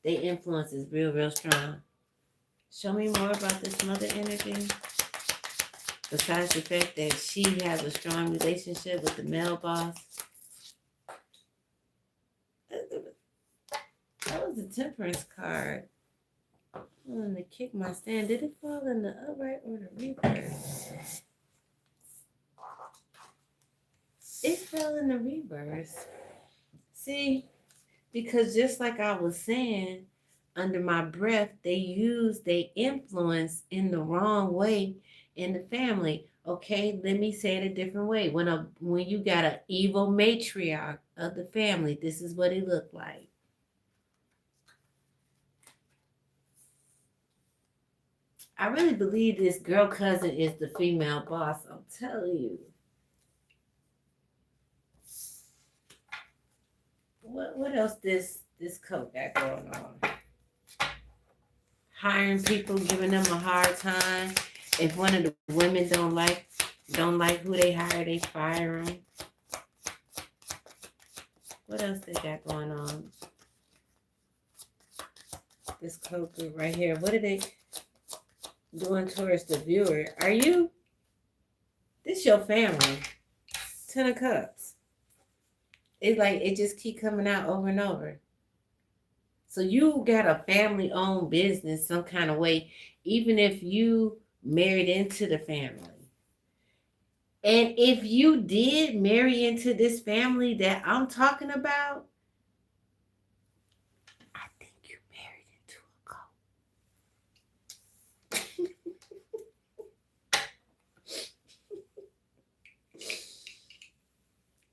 They influence is real, real strong. Show me more about this mother energy. Besides the fact that she has a strong relationship with the male boss. That was the Temperance card. I'm going to kick my stand. Did it fall in the upright or the reverse? It fell in the reverse. See, because just like I was saying, under my breath, they influence in the wrong way in the family. Okay, let me say it a different way. When you got an evil matriarch of the family, this is what it looked like. I really believe this girl cousin is the female boss. I'm telling you. What else this coat got going on? Hiring people, giving them a hard time. If one of the women don't like who they hire, they fire them. What else they got going on? This coat group right here. What are they doing towards the viewer? This your family. 10 of Cups. It's like it just keep coming out over and over. So you got a family-owned business some kind of way, even if you married into the family. And if you did marry into this family that I'm talking about, I think you married into a cult.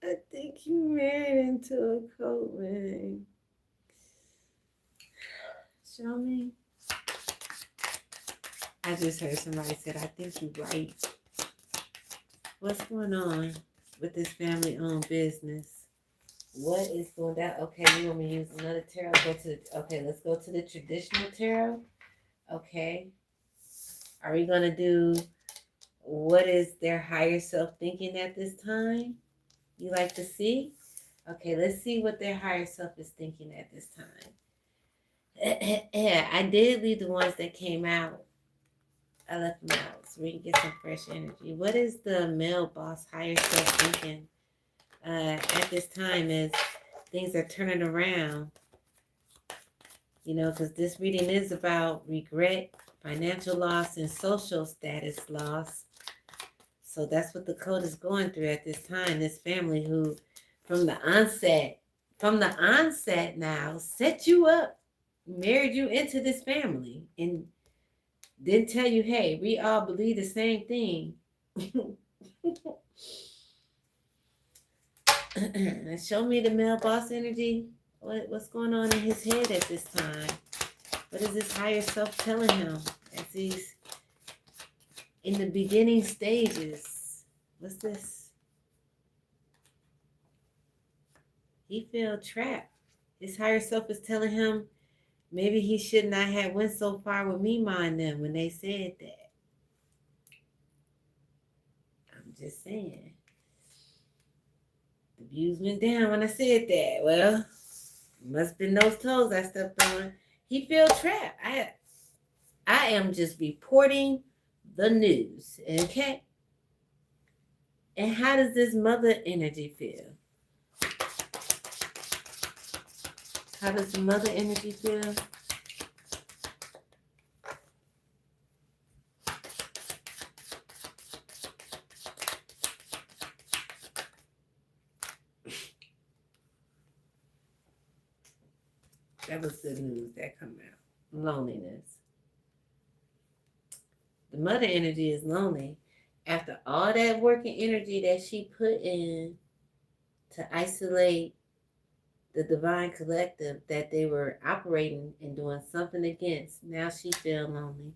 I think you married into a cult, man. Show me. I just heard somebody said, I think you're right. What's going on with this family-owned business? What is going down? Okay, you want me to use another tarot? Let's go to the traditional tarot. Okay. Are we going to do what is their higher self thinking at this time? You like to see? Okay, let's see what their higher self is thinking at this time. I did leave the ones that came out. I left them out so we can get some fresh energy. What is the male boss higher self thinking at this time as things are turning around? You know, because this reading is about regret, financial loss, and social status loss. So that's what the code is going through at this time. This family who, from the onset now, set you up, married you into this family, and then tell you, hey, we all believe the same thing. Show me the male boss energy. What's going on in his head at this time? What is his higher self telling him as he's in the beginning stages? What's this? He feel trapped. His higher self is telling him maybe he should not have went so far with me, mind them, when they said that. I'm just saying. The views went down when I said that. Well, must have been those toes I stepped on. He feel trapped. I am just reporting the news, okay? And how does this mother energy feel? How does the mother energy feel? That was good news that come out. Loneliness. The mother energy is lonely. After all that working energy that she put in to isolate the divine collective that they were operating and doing something against, now she feel lonely.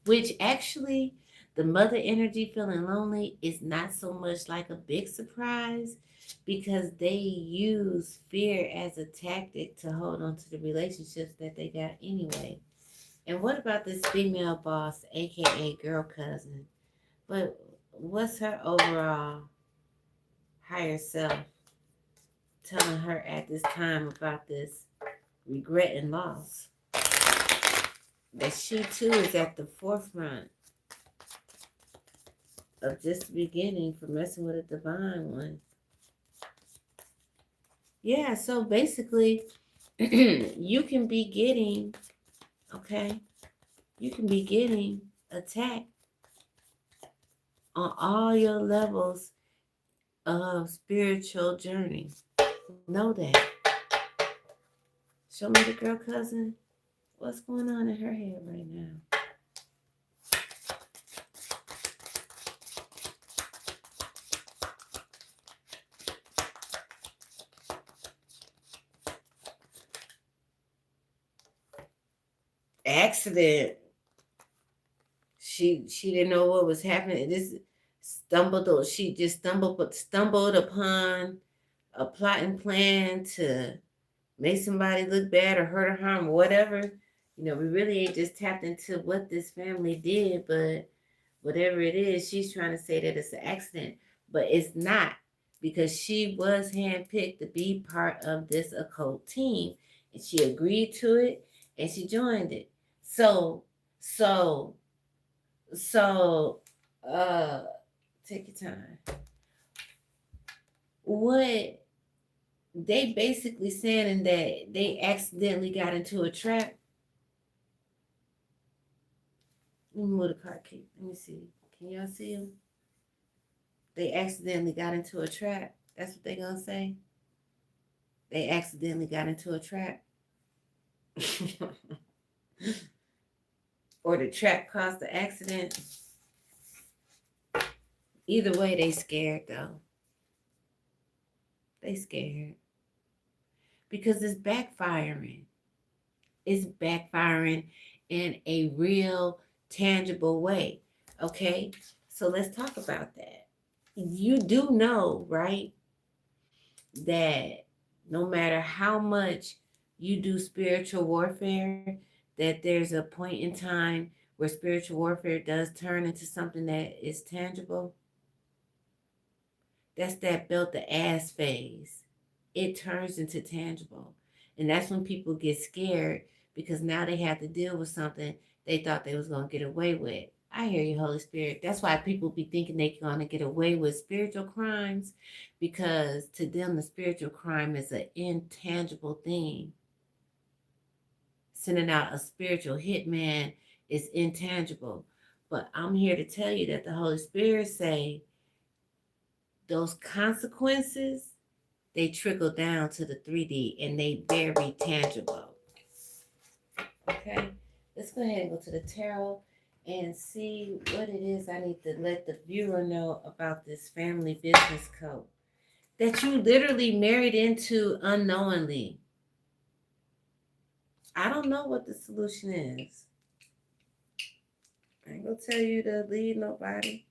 Which actually, the mother energy feeling lonely is not so much like a big surprise because they use fear as a tactic to hold on to the relationships that they got anyway. And what about this female boss, aka girl cousin? But what's her overall higher self telling her at this time about this regret and loss? That she too is at the forefront of just beginning for messing with a divine one. Yeah, so basically, you can be getting, okay, you can be getting attacked on all your levels of spiritual journey. Know that. Show me the girl cousin. What's going on in her head right now? Accident. She didn't know what was happening. She just stumbled upon a plotting plan to make somebody look bad or hurt or harm or whatever. We really ain't just tapped into what this family did, but whatever it is, she's trying to say that it's an accident, but it's not, because she was handpicked to be part of this occult team, and she agreed to it, and she joined it. So, so, so, uh, take your time. What they basically saying that they accidentally got into a trap. Let me move the card key. Let me see. Can y'all see them? They accidentally got into a trap. That's what they gonna say. They accidentally got into a trap. Or the trap caused the accident. Either way, they scared though. They scared. Because it's backfiring. It's backfiring in a real, tangible way. Okay? So let's talk about that. You do know, right, that no matter how much you do spiritual warfare, that there's a point in time where spiritual warfare does turn into something that is tangible. That's that belt the ass phase. It turns into tangible. And that's when people get scared because now they have to deal with something they thought they was going to get away with. I hear you, Holy Spirit. That's why people be thinking they're going to get away with spiritual crimes, because to them, the spiritual crime is an intangible thing. Sending out a spiritual hitman is intangible. But I'm here to tell you that the Holy Spirit say those consequences, they trickle down to the 3D and they very tangible. Okay, let's go ahead and go to the tarot and see what it is I need to let the viewer know about this family business code that you literally married into unknowingly. I don't know what the solution is. I ain't gonna tell you to leave nobody.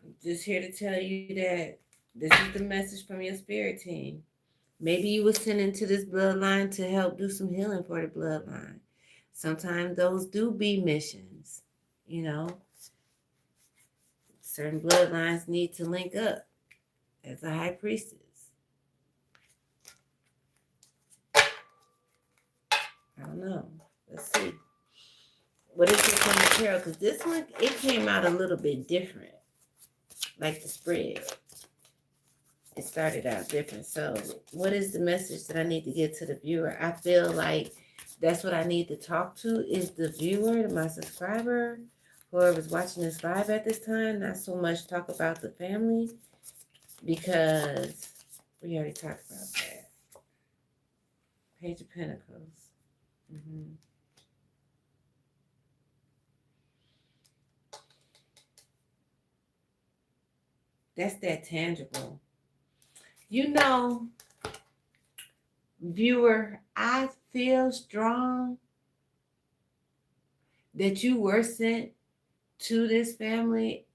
I'm just here to tell you that this is the message from your spirit team. Maybe you were sent into this bloodline to help do some healing for the bloodline. Sometimes those do be missions, you know. Certain bloodlines need to link up as a high priestess. I don't know. Let's see. What is this from the tarot? Because this one, it came out a little bit different. Like the spread. It started out different. So what is the message that I need to get to the viewer? I feel like that's what I need to talk to is the viewer, my subscriber, whoever's watching this live at this time. Not so much talk about the family because we already talked about that. Page of Pentacles. That's that tangible. You know, viewer, I feel strong that you were sent to this family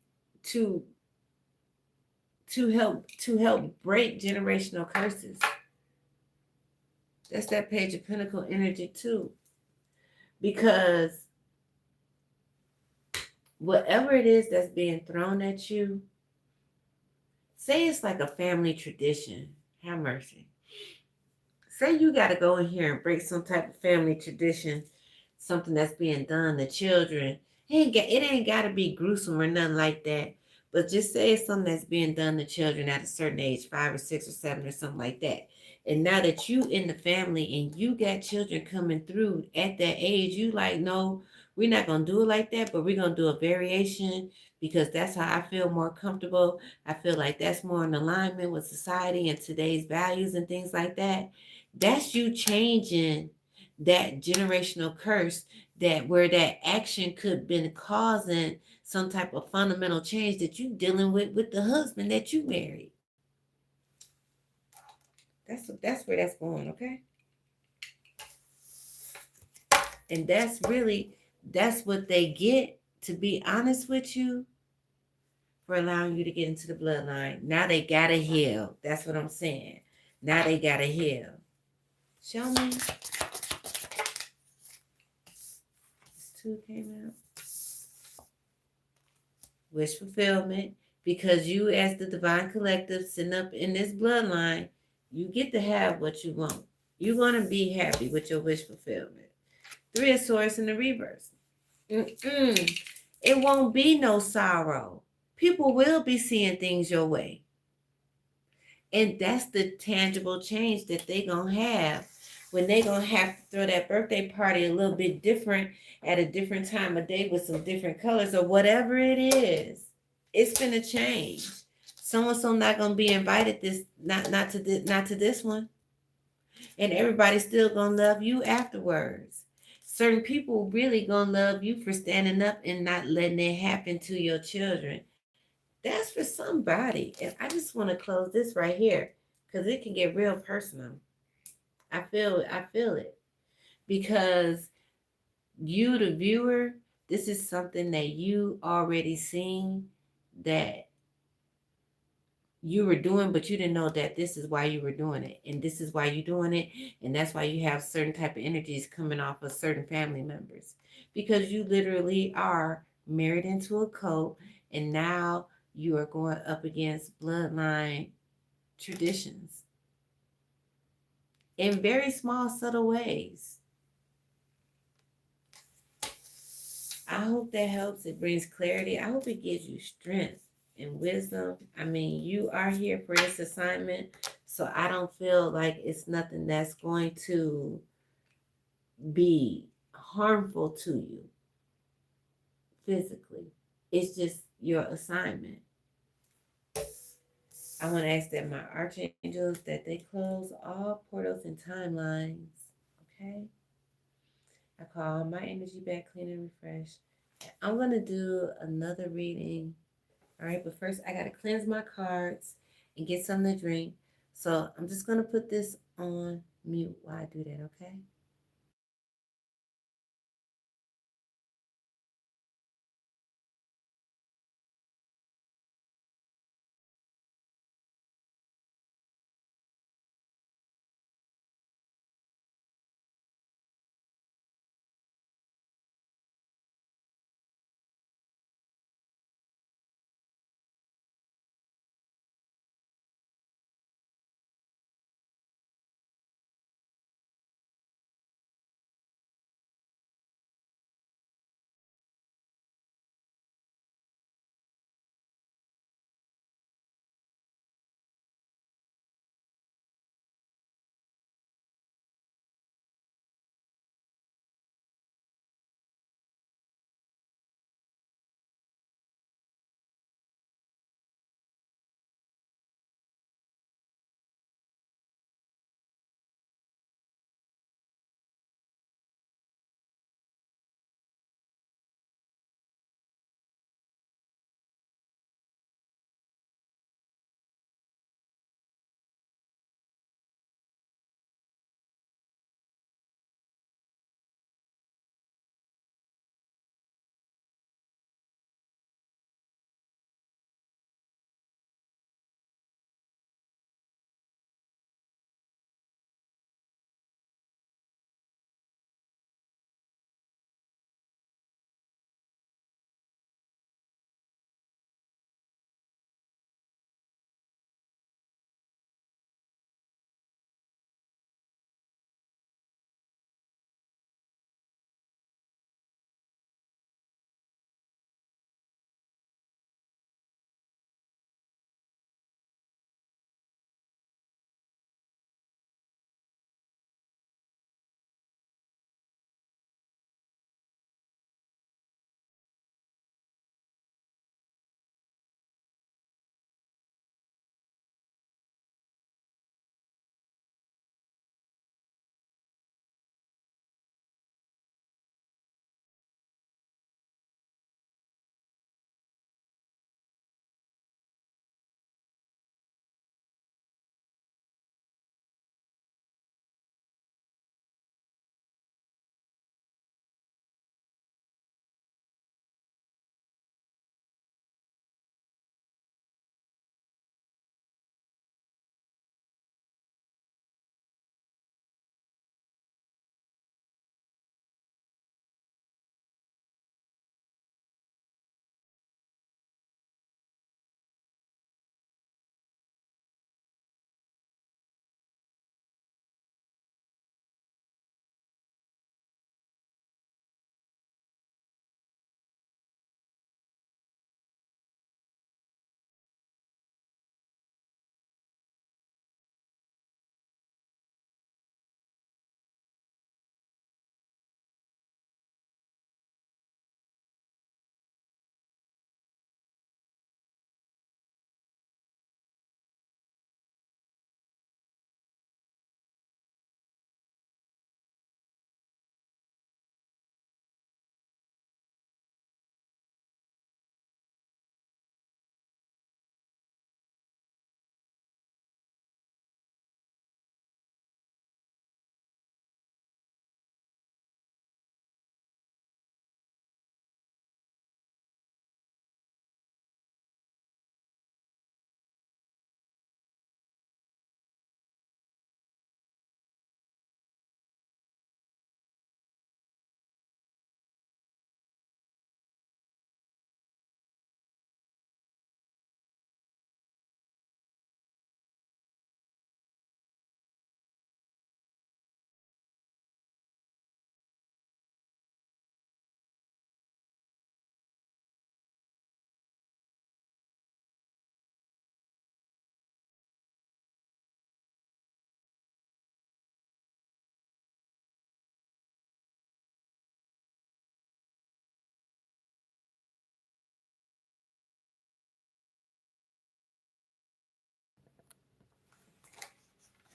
to help break generational curses. That's that Page of Pentacle energy too. Because whatever it is that's being thrown at you, say it's like a family tradition. Have mercy. Say you got to go in here and break some type of family tradition, something that's being done to children. It ain't got to be gruesome or nothing like that. But just say it's something that's being done to children at a certain age, 5 or 6 or 7 or something like that. And now that you in the family and you got children coming through at that age, you like, no, we're not going to do it like that, but we're going to do a variation because that's how I feel more comfortable. I feel like that's more in alignment with society and today's values and things like that. That's you changing that generational curse that where that action could been causing some type of fundamental change that you dealing with the husband that you married. That's where that's going, okay? And that's what they get, to be honest with you, for allowing you to get into the bloodline. Now they gotta heal. That's what I'm saying. Now they gotta heal. Show me. This two came out. Wish fulfillment. Because you, as the divine collective sitting up in this bloodline, you get to have what you want. You're going to be happy with your wish fulfillment. 3 of Swords in the reverse. It won't be no sorrow. People will be seeing things your way. And that's the tangible change that they going to have when they going to have to throw that birthday party a little bit different at a different time of day with some different colors or whatever it is. It's gonna change. So not gonna be invited not to this one, and everybody's still gonna love you afterwards. Certain people really gonna love you for standing up and not letting it happen to your children. That's for somebody, and I just want to close this right here because it can get real personal. I feel it because you, the viewer, this is something that you already seen that you were doing, but you didn't know that this is why you were doing it. And this is why you're doing it. And that's why you have certain type of energies coming off of certain family members. Because you literally are married into a cult and now you are going up against bloodline traditions in very small, subtle ways. I hope that helps. It brings clarity. I hope it gives you strength and wisdom. I mean, you are here for this assignment, so I don't feel like it's nothing that's going to be harmful to you physically. It's just your assignment. I want to ask that my archangels that they close all portals and timelines. Okay? I call my energy back, clean and refresh. I'm going to do another reading. All right, but first I got to cleanse my cards and get something to drink. So I'm just going to put this on mute while I do that, okay?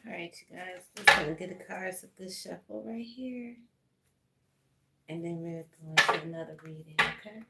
All right, you guys, let's go and get the cards of this shuffle right here. And then we're going to another reading, okay?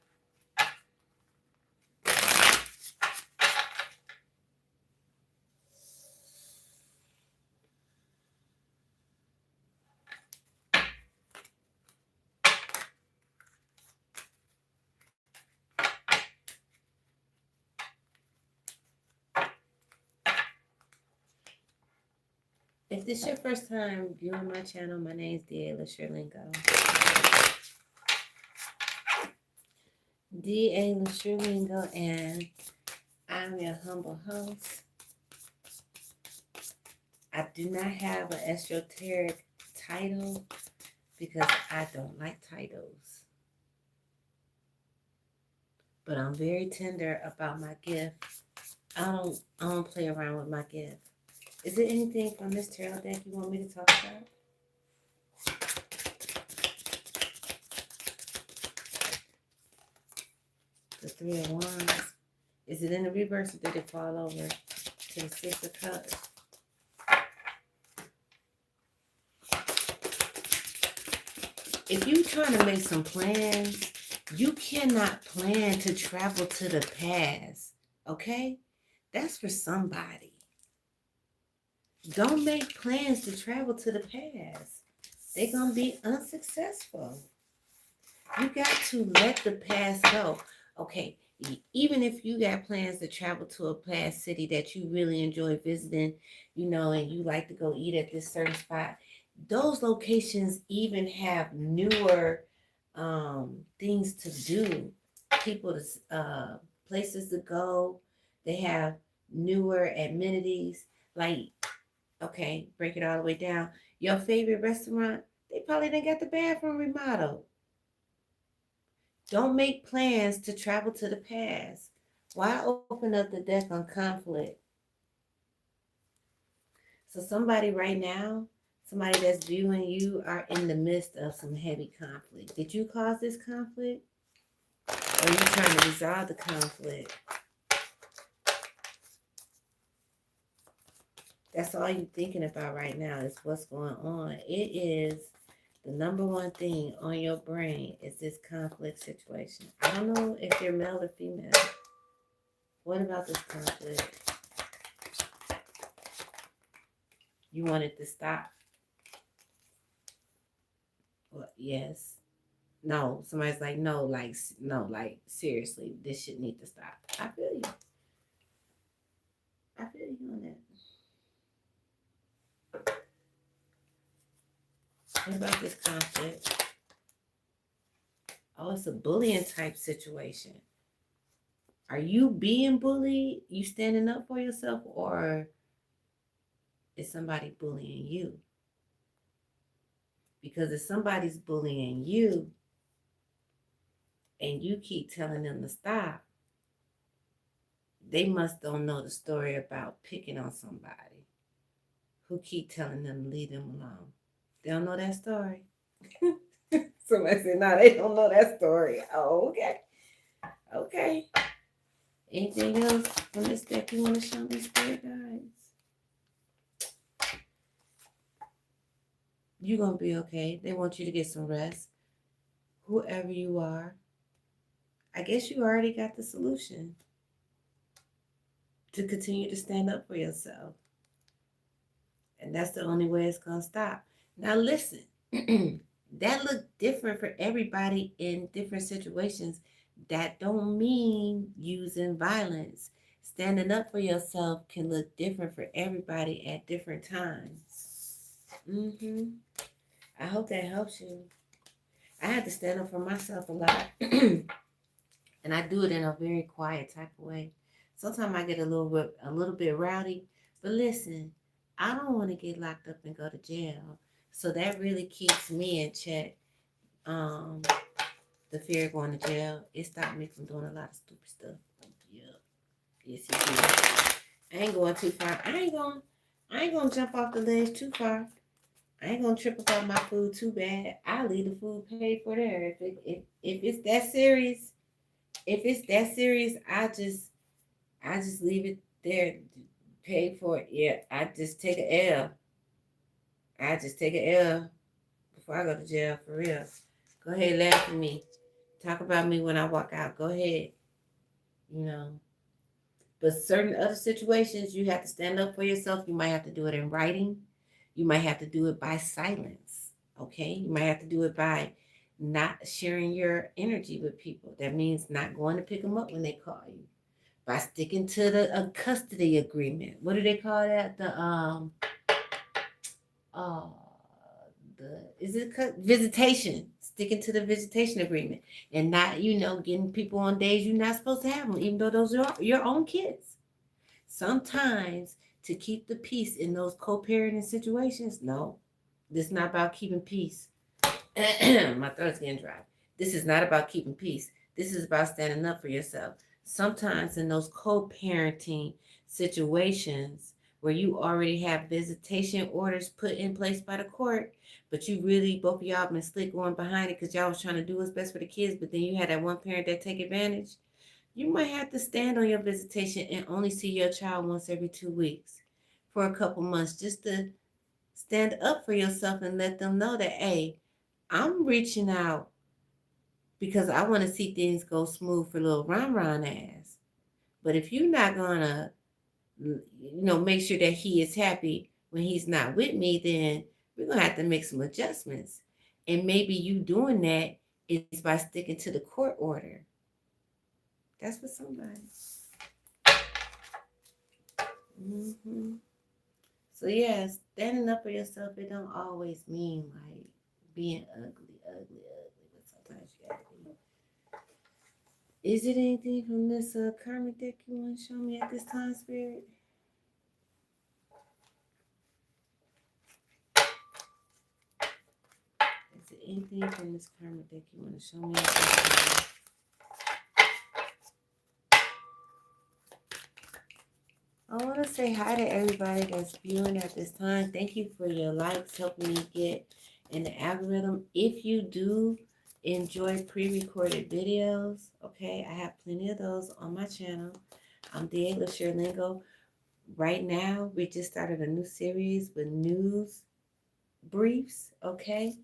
If this is your first time viewing my channel, my name is LAW-GCU Lingo. LAW-GCU Lingo, and I'm your humble host. I do not have an esoteric title because I don't like titles. But I'm very tender about my gift. I don't play around with my gift. Is there anything from this tarot deck you want me to talk about? The Three of Wands. Is it in the reverse or did it fall over to the Six of Cups? If you're trying to make some plans, you cannot plan to travel to the past, okay? That's for somebody. Don't make plans to travel to the past. They're going to be unsuccessful. You got to let the past go. Okay, even if you got plans to travel to a past city that you really enjoy visiting, you know, and you like to go eat at this certain spot, those locations even have newer things to do, people to places to go. They have newer amenities. Like, okay, break it all the way down. Your favorite restaurant, they probably done got the bathroom remodeled. Don't make plans to travel to the past. Why open up the deck on conflict? So somebody right now, somebody that's viewing you, are in the midst of some heavy conflict. Did you cause this conflict? Or are you trying to resolve the conflict? That's all you're thinking about right now is what's going on. It is the number one thing on your brain is this conflict situation. I don't know if you're male or female. What about this conflict? You want it to stop? Well, yes. No. Somebody's like, no, like, seriously, this shit need to stop. I feel you. I feel you on that. What about this conflict? Oh, it's a bullying type situation. Are you being bullied? You standing up for yourself, or is somebody bullying you? Because if somebody's bullying you and you keep telling them to stop, they must don't know the story about picking on somebody who keep telling them to leave them alone. They don't know that story. Somebody said, no, they don't know that story. Oh, okay. Okay. Anything else from this deck you want to show me, spirit guides? You're going to be okay. They want you to get some rest. Whoever you are, I guess you already got the solution to continue to stand up for yourself. And that's the only way it's going to stop. Now, listen, that look different for everybody in different situations. That don't mean using violence. Standing up for yourself can look different for everybody at different times. I hope that helps you. I had to stand up for myself a lot. And I do it in a very quiet type of way. Sometimes I get a little bit rowdy. But listen, I don't want to get locked up and go to jail. So that really keeps me in check. The fear of going to jail, it stopped me from doing a lot of stupid stuff. Yeah. Yes, it did. I ain't going too far. I ain't gonna jump off the ledge too far. I ain't gonna trip about my food too bad. I'll leave the food paid for there. If it's that serious, I just leave it there, paid for it. Yeah, I just take an L. I just take an L before I go to jail, for real. Go ahead, laugh at me. Talk about me when I walk out. Go ahead. You know. But certain other situations, you have to stand up for yourself. You might have to do it in writing. You might have to do it by silence. Okay? You might have to do it by not sharing your energy with people. That means not going to pick them up when they call you. By sticking to the custody agreement. What do they call that? Uh visitation, sticking to the visitation agreement, and not getting people on days you're not supposed to have them, even though those are your own kids. Sometimes, to keep the peace in those co-parenting situations, no, this is not about keeping peace. My throat's getting dry. This is not about keeping peace. This is about standing up for yourself. Sometimes in those co-parenting situations where you already have visitation orders put in place by the court, but you really, both of y'all been slick going behind it because y'all was trying to do what's best for the kids, but then you had that one parent that take advantage. You might have to stand on your visitation and only see your child once every 2 weeks for a couple months, just to stand up for yourself and let them know that, hey, I'm reaching out because I want to see things go smooth for little Ron ass. But if you're not gonna, make sure that he is happy when he's not with me, then we're gonna have to make some adjustments. And maybe you doing that is by sticking to the court order. That's for somebody. So yeah, standing up for yourself, it don't always mean like being ugly, but sometimes you gotta be. Is it anything from this karmic deck you want to show me at this time, Spirit? Is it anything from this karmic deck you want to show me at this time? I want to say hi to everybody that's viewing at this time. Thank you for your likes, helping me get in the algorithm. If you do enjoy pre-recorded videos, okay, I have plenty of those on my channel. I'm LAW-GCU Lingo. Right now, we just started a new series with news briefs, okay?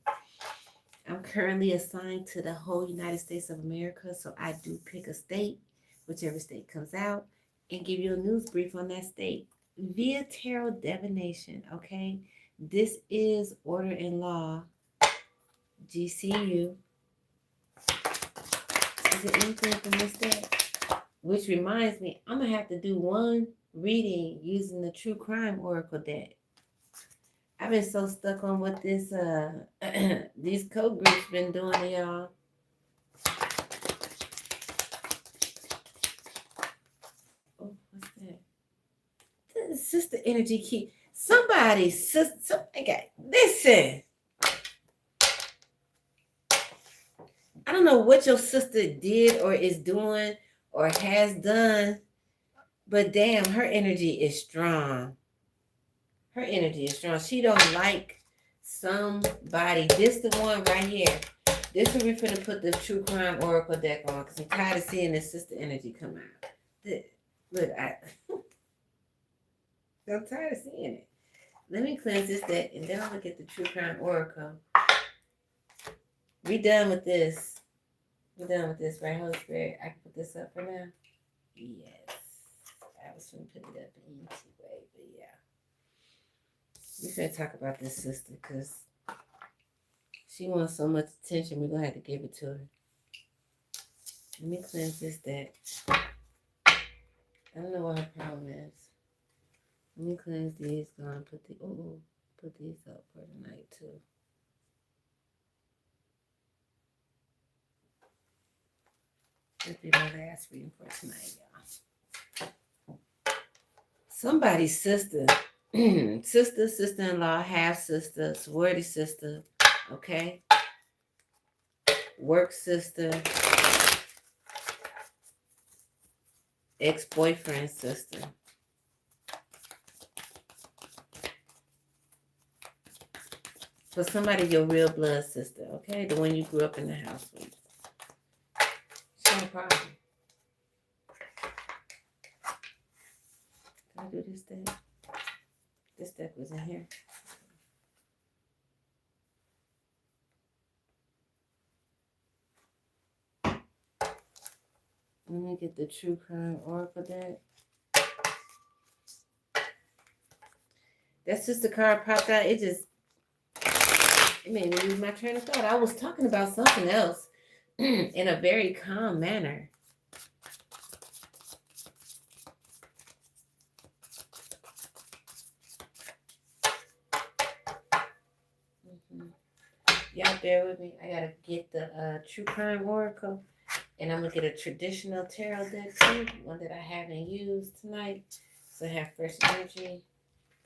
I'm currently assigned to the whole United States of America, so I do pick a state, whichever state comes out, and give you a news brief on that state via tarot divination, okay? This is Order in Law, GCU. Is it anything from this deck? Which reminds me, I'm going to have to do one reading using the True Crime Oracle deck. I've been so stuck on what this these code groups been doing to y'all. Oh, what's that? The sister energy key. Somebody's sister. Okay, listen. I don't know what your sister did or is doing or has done, but damn, her energy is strong. Her energy is strong. She don't like somebody. This the one right here. This is where we're going to put the True Crime Oracle deck on because I'm tired of seeing this sister energy come out. Look, I'm tired of seeing it. Let me cleanse this deck and then I'm going to get the True Crime Oracle. We done with this. We're done with this, right, Holy Spirit? I can put this up for now? Yes. I was going to put it up anyway, but yeah. We're going to talk about this sister because she wants so much attention. We're going to have to give it to her. Let me cleanse this deck. I don't know what her problem is. Let me cleanse these. Go and put these up for tonight too. That'll be my last reading for tonight, y'all. Somebody's sister, sister-in-law, half-sister, sorority sister, okay? Work sister, ex-boyfriend sister. For somebody, your real blood sister, okay? The one you grew up in the house with. It's no problem. Can I do this deck? This deck was in here. Let me get the True Crime Oracle deck. That's just the card popped out. It made me lose my train of thought. I was talking about something else in a very calm manner. Y'all bear with me. I gotta get the True Crime Oracle, and I'm gonna get a traditional tarot deck too, one that I haven't used tonight, so I have fresh energy,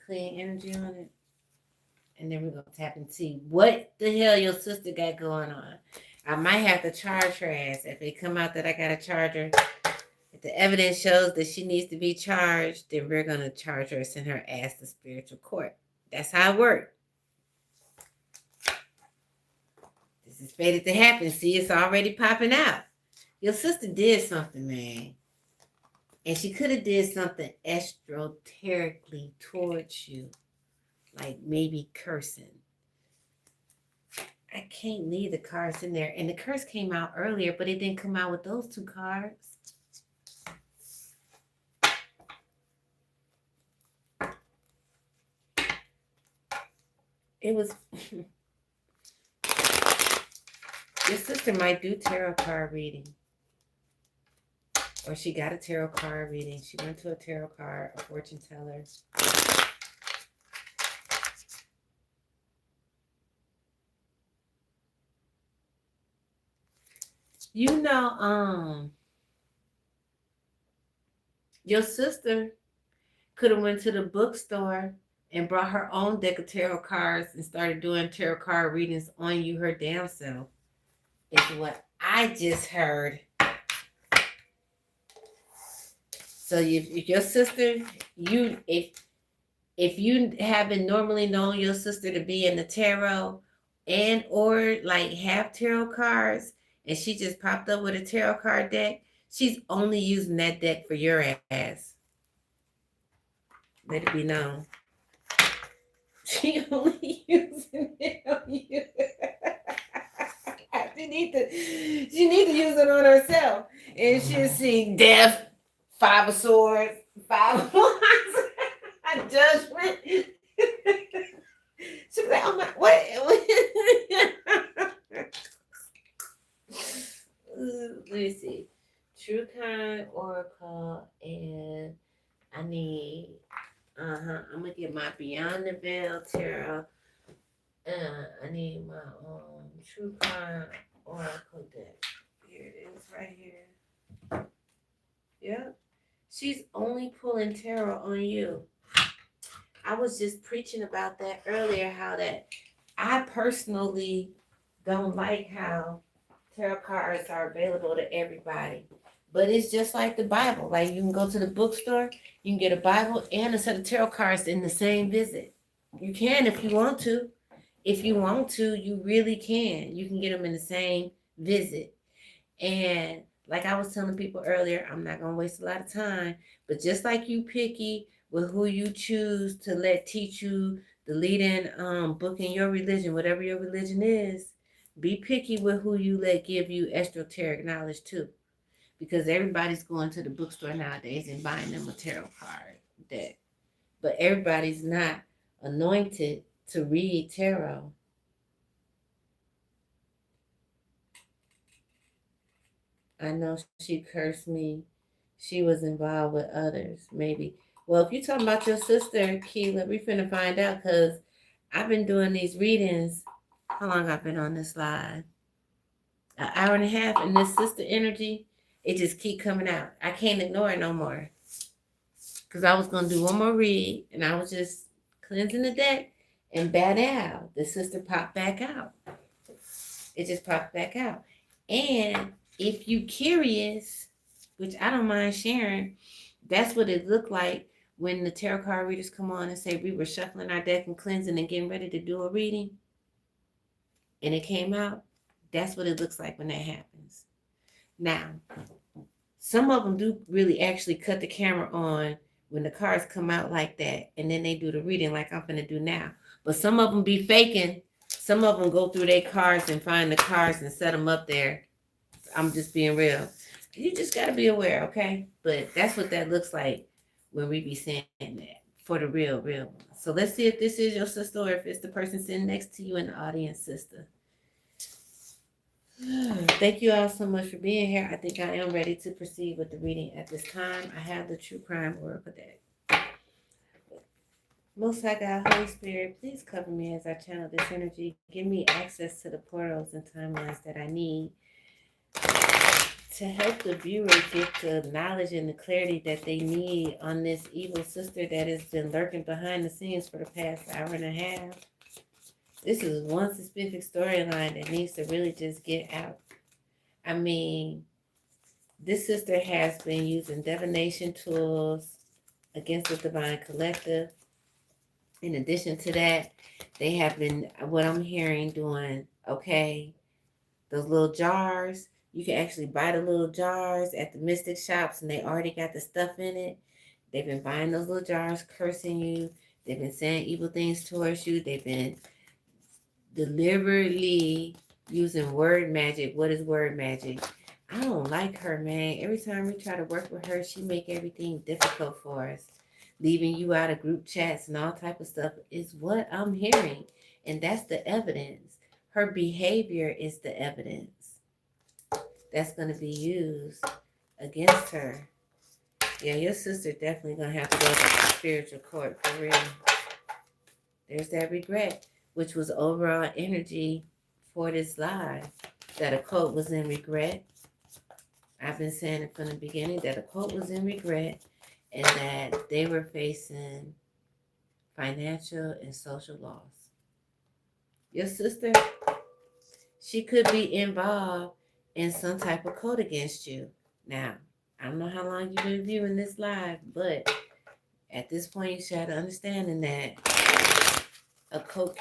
clean energy on it. And then we're gonna tap and see what the hell your sister got going on. I might have to charge her ass if it come out that I gotta charge her. If the evidence shows that she needs to be charged, then we're gonna charge her, send her ass to spiritual court. That's how it works. This is fated to happen. See, it's already popping out. Your sister did something, man. And she could have did something esoterically towards you. Like maybe cursing. I can't leave the cards in there. And the curse came out earlier, but it didn't come out with those two cards. It was... Your sister might do tarot card reading. Or she got a tarot card reading. She went to a tarot card, a fortune teller. You know, your sister could have went to the bookstore and brought her own deck of tarot cards and started doing tarot card readings on you, her damn self. Is what I just heard. So if your sister, if you haven't normally known your sister to be in the tarot and or like have tarot cards, and she just popped up with a tarot card deck, she's only using that deck for your ass. Let it be known. She only using it on you. She need to use it on herself. And she'll see death, 5 of swords, 5 of wands, judgment. She'll be like, oh my, what? Let me see. True Kind Oracle, and I need, I'm going to get my Beyond the Veil Tarot. I need my True Crime Oracle deck. Here it is, right here. Yep. She's only pulling tarot on you. I was just preaching about that earlier, how that I personally don't like how tarot cards are available to everybody. But it's just like the Bible. Like you can go to the bookstore, you can get a Bible and a set of tarot cards in the same visit. You can if you want to. If you want to, you really can. You can get them in the same visit. And like I was telling people earlier, I'm not going to waste a lot of time. But just like you picky with who you choose to let teach you the leading book in your religion, whatever your religion is, be picky with who you let give you esoteric knowledge too. Because everybody's going to the bookstore nowadays and buying them a tarot card deck. But everybody's not anointed to read tarot. I know she cursed me. She was involved with others, maybe. Well, if you're talking about your sister, Keela, we finna find out because I've been doing these readings. How long I've been on this slide? An hour and a half, and this sister energy, it just keep coming out. I can't ignore it no more. Because I was going to do one more read, and I was just cleansing the deck. And bad out, the sister popped back out. It just popped back out. And if you curious, which I don't mind sharing, that's what it looked like when the tarot card readers come on and say we were shuffling our deck and cleansing and getting ready to do a reading. And it came out. That's what it looks like when that happens. Now, some of them do really actually cut the camera on when the cards come out like that. And then they do the reading like I'm going to do now. But some of them be faking. Some of them go through their cards and find the cards and set them up there. I'm just being real. You just got to be aware, okay? But that's what that looks like when we be saying that for the real one. So let's see if this is your sister or if it's the person sitting next to you in the audience, sister. Thank you all so much for being here. I think I am ready to proceed with the reading at this time. I have the True Crime Oracle deck. Most High God, Holy Spirit, please cover me as I channel this energy. Give me access to the portals and timelines that I need to help the viewer get the knowledge and the clarity that they need on this evil sister that has been lurking behind the scenes for the past hour and a half. This is one specific storyline that needs to really just get out. I mean, this sister has been using divination tools against the Divine Collective. In addition to that, they have been, what I'm hearing, doing, okay, those little jars. You can actually buy the little jars at the mystic shops and they already got the stuff in it. They've been buying those little jars, cursing you. They've been saying evil things towards you. They've been deliberately using word magic. What is word magic? I don't like her, man. Every time we try to work with her, she make everything difficult for us. Leaving you out of group chats and all type of stuff is what I'm hearing. And that's the evidence. Her behavior is the evidence that's going to be used against her. Yeah, your sister definitely going to have to go to the spiritual court for real. There's that regret, which was overall energy for this live. That a cult was in regret. I've been saying it from the beginning that a cult was in regret and that they were facing financial and social loss. Your sister, she could be involved in some type of code against you. Now, I don't know how long you've been viewing this live, but at this point, you should have understanding that a code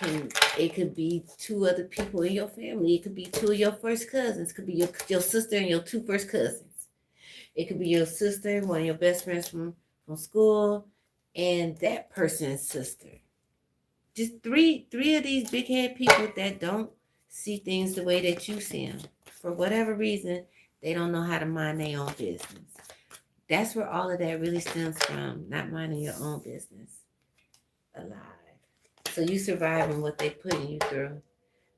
it could be two other people in your family. It could be two of your first cousins. It could be your sister and your two first cousins. It could be your sister, one of your best friends from school, and that person's sister. Just three of these big head people that don't see things the way that you see them. For whatever reason, they don't know how to mind their own business. That's where all of that really stems from, not minding your own business. Alive. So you surviving what they putting you through.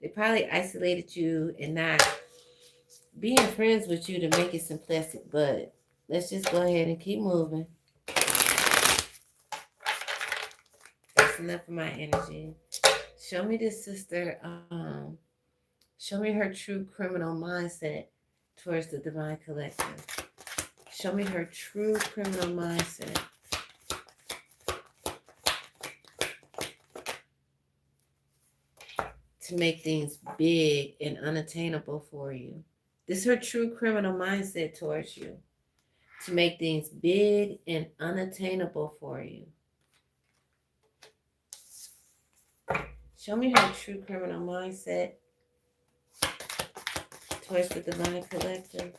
They probably isolated you and not being friends with you to make it simplistic, but let's just go ahead and keep moving. That's enough of my energy. Show me this sister. Show me her true criminal mindset towards the Divine Collective. Show me her true criminal mindset. To make things big and unattainable for you. This is her true criminal mindset towards you. To make things big and unattainable for you. Show me her true criminal mindset towards the Divine Collective.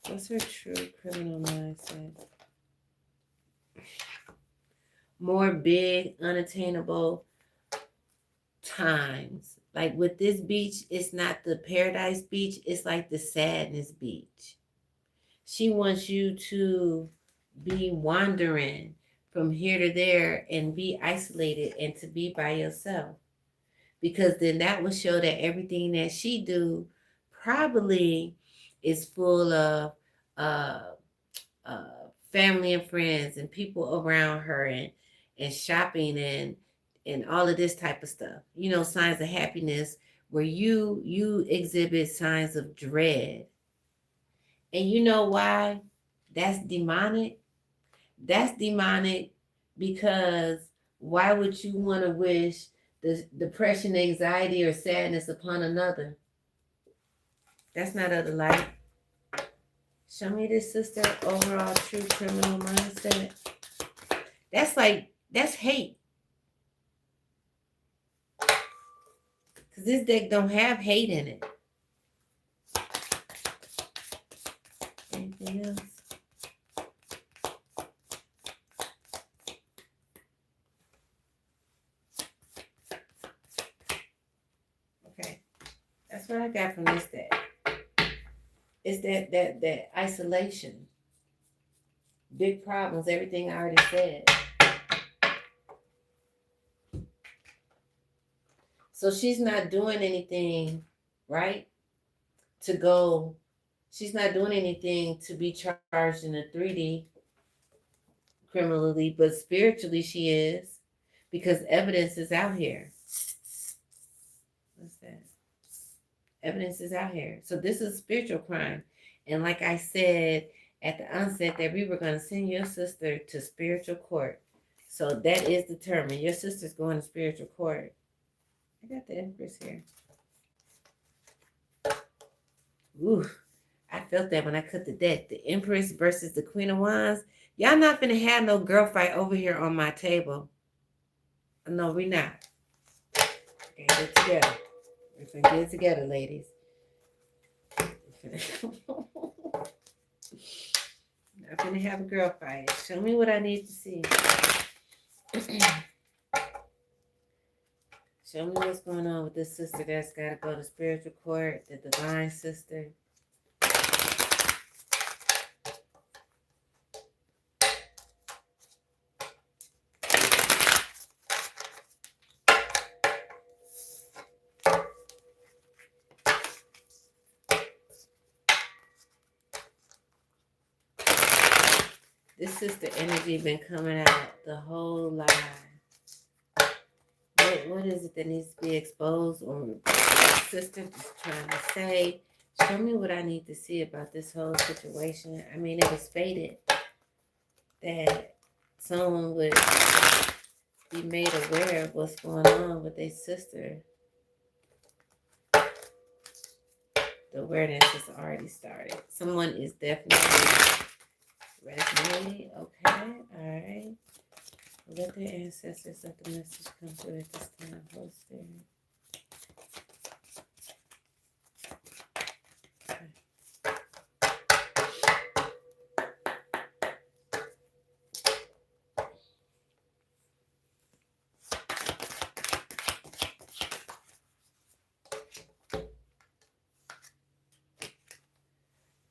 What's her true criminal mindset? More big, unattainable times. Like with this beach, it's not the paradise beach. It's like the sadness beach. She wants you to be wandering from here to there and be isolated and to be by yourself. Because then that will show that everything that she do probably is full of family and friends and people around her and shopping and all of this type of stuff. You know, signs of happiness where you exhibit signs of dread. And you know why that's demonic? That's demonic because why would you want to wish the depression, anxiety, or sadness upon another? That's not of the light. Show me this sister overall true criminal mindset. That's hate. Because this deck don't have hate in it. Anything else? Okay. That's what I got from this deck. It's that isolation. Big problems, everything I already said. So she's not doing anything, right? To go, she's not doing anything to be charged in a 3D criminally, but spiritually she is, because evidence is out here. What's that? Evidence is out here. So this is spiritual crime. And like I said at the onset, that we were going to send your sister to spiritual court. So that is determined. Your sister's going to spiritual court. I got the Empress here. Ooh, I felt that when I cut the deck. The Empress versus the Queen of Wands. Y'all not finna have no girl fight over here on my table. No, we not. Okay, get together. We're finna get it together, ladies. Not gonna have a girl fight. Show me what I need to see. Show me what's going on with this sister that's got to go to spiritual court, the divine sister. This sister energy been coming out the whole lie. What is it that needs to be exposed, or sister just trying to say? Show me what I need to see about this whole situation. I mean, it was fated that someone would be made aware of what's going on with their sister. The awareness has already started. Someone is definitely resonating. Okay, all right. Let their ancestors, let the message come through at this time. Holy Spirit.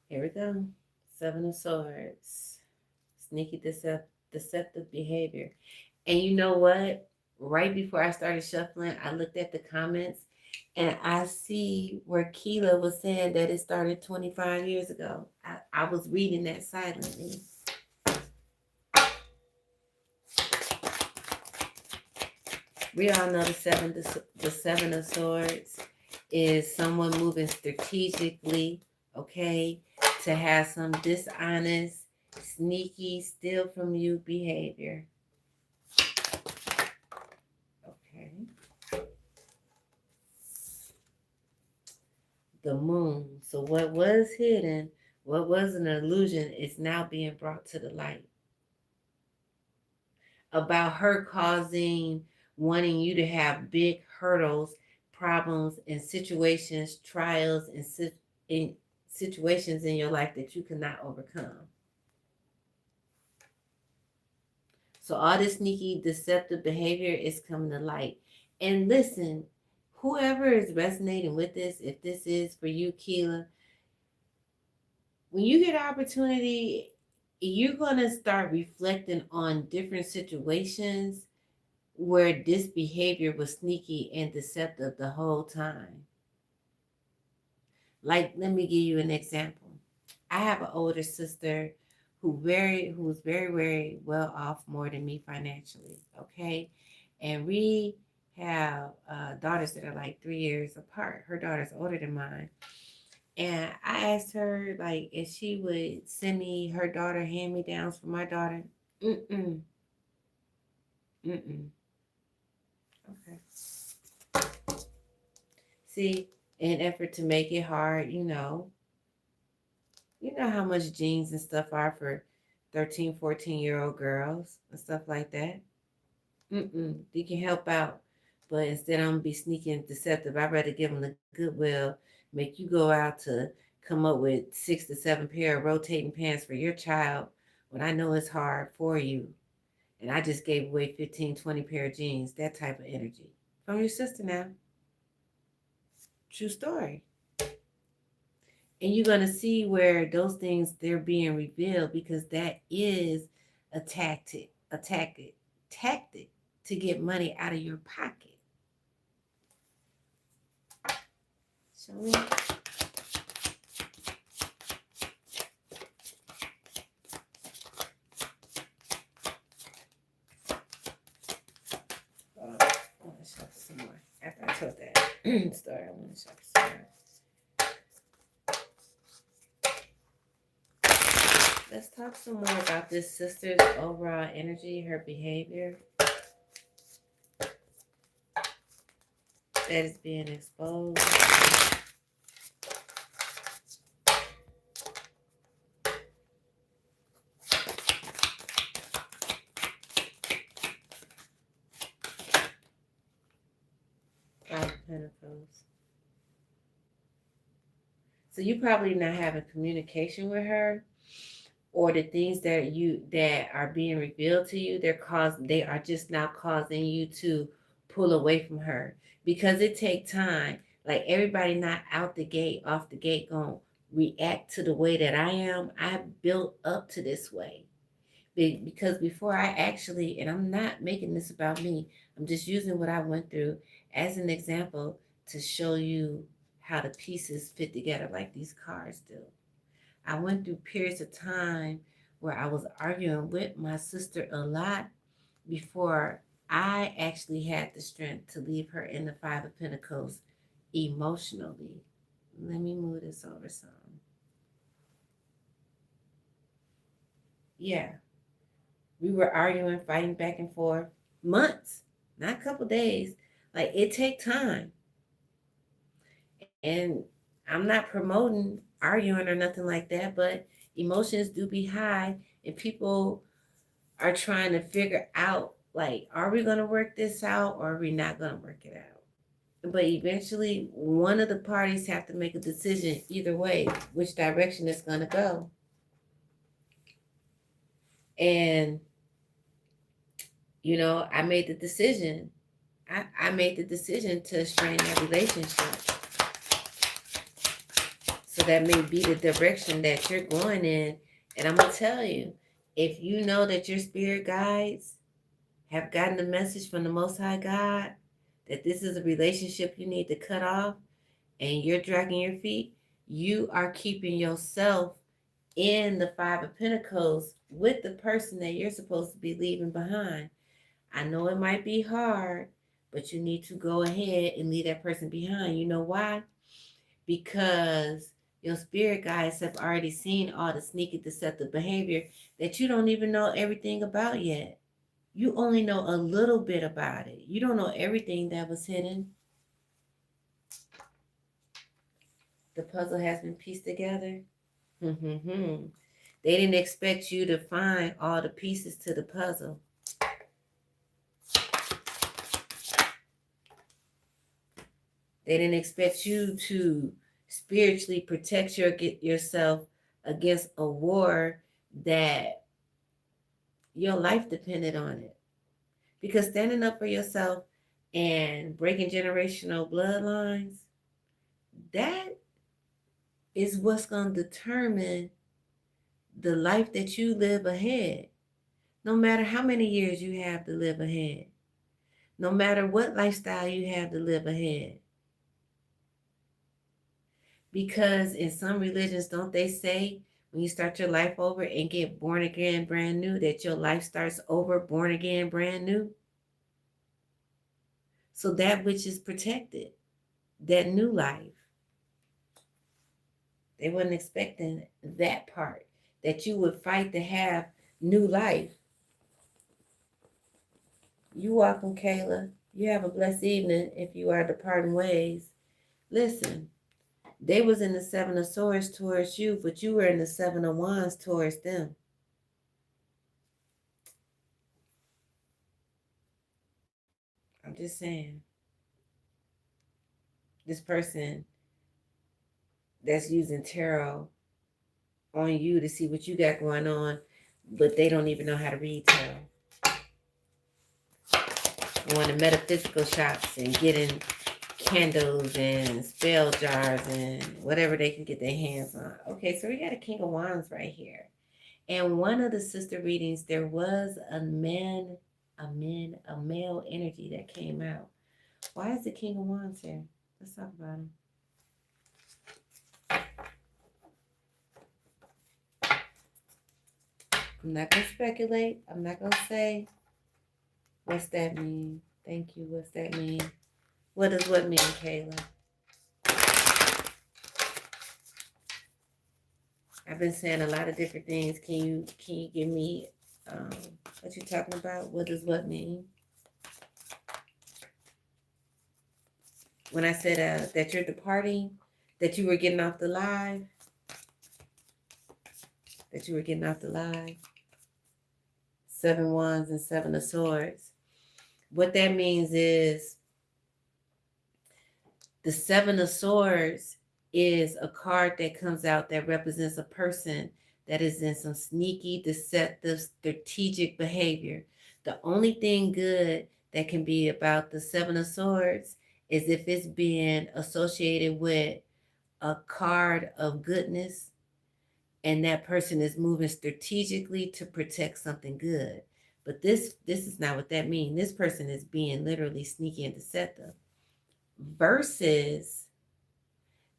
Here we go. Seven of Swords. Sneaky deceptive behavior. And you know what? Right before I started shuffling, I looked at the comments and I see where Keela was saying that it started 25 years ago. I was reading that silently. We all know the Seven of Swords is someone moving strategically, okay, to have some dishonest, sneaky, steal from you behavior. Okay. The Moon. So what was hidden, what was an illusion, is now being brought to the light. About her wanting you to have big hurdles, problems, and situations, trials, and situations in your life that you cannot overcome. So all this sneaky, deceptive behavior is coming to light. And listen, whoever is resonating with this, if this is for you, Keela, when you get opportunity, you're going to start reflecting on different situations where this behavior was sneaky and deceptive the whole time. Like, let me give you an example. I have an older sister who's very, very well off, more than me financially, okay? And we have daughters that are like 3 years apart. Her daughter's older than mine. And I asked her, like, if she would send me her daughter hand-me-downs for my daughter. Mm-mm. Okay. See, in an effort to make it hard, you know how much jeans and stuff are for 13, 14-year-old girls and stuff like that. They can help out. But instead, I'm going to be sneaky and deceptive. I'd rather give them the goodwill, make you go out to come up with 6 to 7 pair of rotating pants for your child when I know it's hard for you. And I just gave away 15, 20 pair of jeans, that type of energy. From your sister now. True story. And you're going to see where those things, they're being revealed, because that is a tactic to get money out of your pocket. Show me. I want to show some more. After I told that story, I want to show some more. Let's talk some more about this sister's overall energy, her behavior that is being exposed. Five of Pentacles. So you probably not having communication with her, or the things that are being revealed to you, they are just now causing you to pull away from her, because it takes time. Like, everybody not off the gate gonna react to the way that I am. I built up to this way, because before I actually, and I'm not making this about me, I'm just using what I went through as an example to show you how the pieces fit together like these cards do. I went through periods of time where I was arguing with my sister a lot before I actually had the strength to leave her in the Five of Pentacles emotionally. Let me move this over some. Yeah. We were arguing, fighting back and forth months, not a couple days. Like, it take time. And I'm not promoting arguing or nothing like that, but emotions do be high, and people are trying to figure out, like, are we going to work this out, or are we not going to work it out? But eventually, one of the parties have to make a decision either way, which direction it's going to go. And, I made the decision. I made the decision to strain that relationship. So that may be the direction that you're going in. And I'm going to tell you, if you know that your spirit guides have gotten the message from the Most High God that this is a relationship you need to cut off, and you're dragging your feet, you are keeping yourself in the Five of Pentacles with the person that you're supposed to be leaving behind. I know it might be hard, but you need to go ahead and leave that person behind. You know why? Because your spirit guides have already seen all the sneaky, deceptive behavior that you don't even know everything about yet. You only know a little bit about it. You don't know everything that was hidden. The puzzle has been pieced together. They didn't expect you to find all the pieces to the puzzle. They didn't expect you to spiritually protect yourself against a war that your life depended on it. Because standing up for yourself and breaking generational bloodlines, that is what's going to determine the life that you live ahead. No matter how many years you have to live ahead. No matter what lifestyle you have to live ahead. Because in some religions, don't they say when you start your life over and get born again brand new, that your life starts over born again brand new? So that which is protected, that new life, they weren't expecting that part, that you would fight to have new life. You welcome, Kayla. You have a blessed evening if you are departing ways. Listen, they was in the Seven of Swords towards you, but you were in the Seven of Wands towards them. I'm just saying. This person that's using tarot on you to see what you got going on, but they don't even know how to read tarot. Going to metaphysical shops and getting candles and spell jars and whatever they can get their hands on. Okay, so we got a King of Wands right here. And one of the sister readings, there was a male energy that came out. Why is the King of Wands here? Let's talk about him. I'm not going to speculate. I'm not going to say, what's that mean? Thank you. What's that mean? What does what mean, Kayla? I've been saying a lot of different things. Can you give me what you talking about? What does what mean? When I said that you're departing, that you were getting off the live, Seven Wands and Seven of Swords. What that means is the Seven of Swords is a card that comes out that represents a person that is in some sneaky, deceptive, strategic behavior. The only thing good that can be about the Seven of Swords is if it's being associated with a card of goodness and that person is moving strategically to protect something good. But this is not what that means. This person is being literally sneaky and deceptive. Versus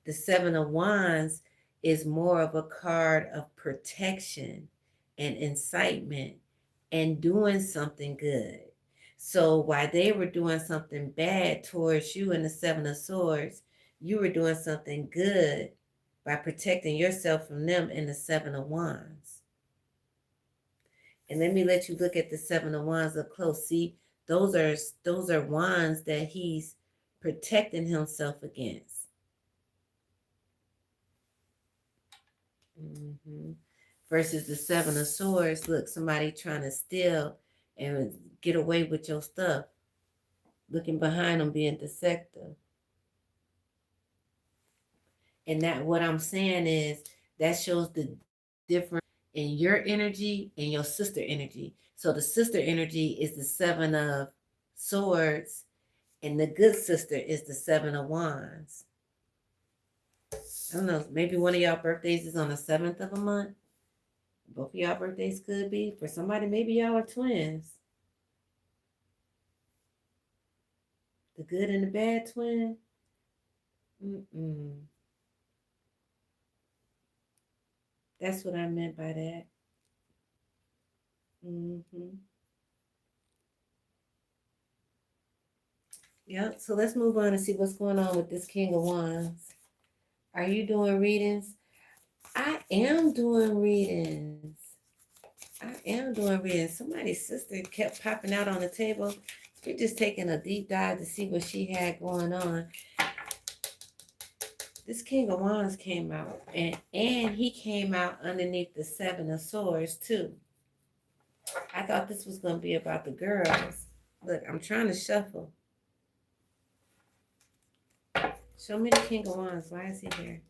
the Seven of Wands is more of a card of protection and incitement and doing something good. So while they were doing something bad towards you in the Seven of Swords, you were doing something good by protecting yourself from them in the Seven of Wands. And let me let you look at the Seven of Wands up close. See, those are wands that he's protecting himself against. Versus the Seven of Swords, look, somebody trying to steal and get away with your stuff. Looking behind them, being deceptive. And that what I'm saying is that shows the difference in your energy and your sister energy. So the sister energy is the Seven of Swords, and the good sister is the Seven of Wands. I don't know, maybe one of y'all birthdays is on the 7th of a month. Both of y'all birthdays could be. For somebody, maybe y'all are twins. The good and the bad twin. That's what I meant by that. Yep, so let's move on and see what's going on with this King of Wands. Are you doing readings? I am doing readings. Somebody's sister kept popping out on the table. We're just taking a deep dive to see what she had going on. This King of Wands came out, and he came out underneath the Seven of Swords too. I thought this was going to be about the girls. Look, I'm trying to shuffle. Show me the King of Wands. Why is he here?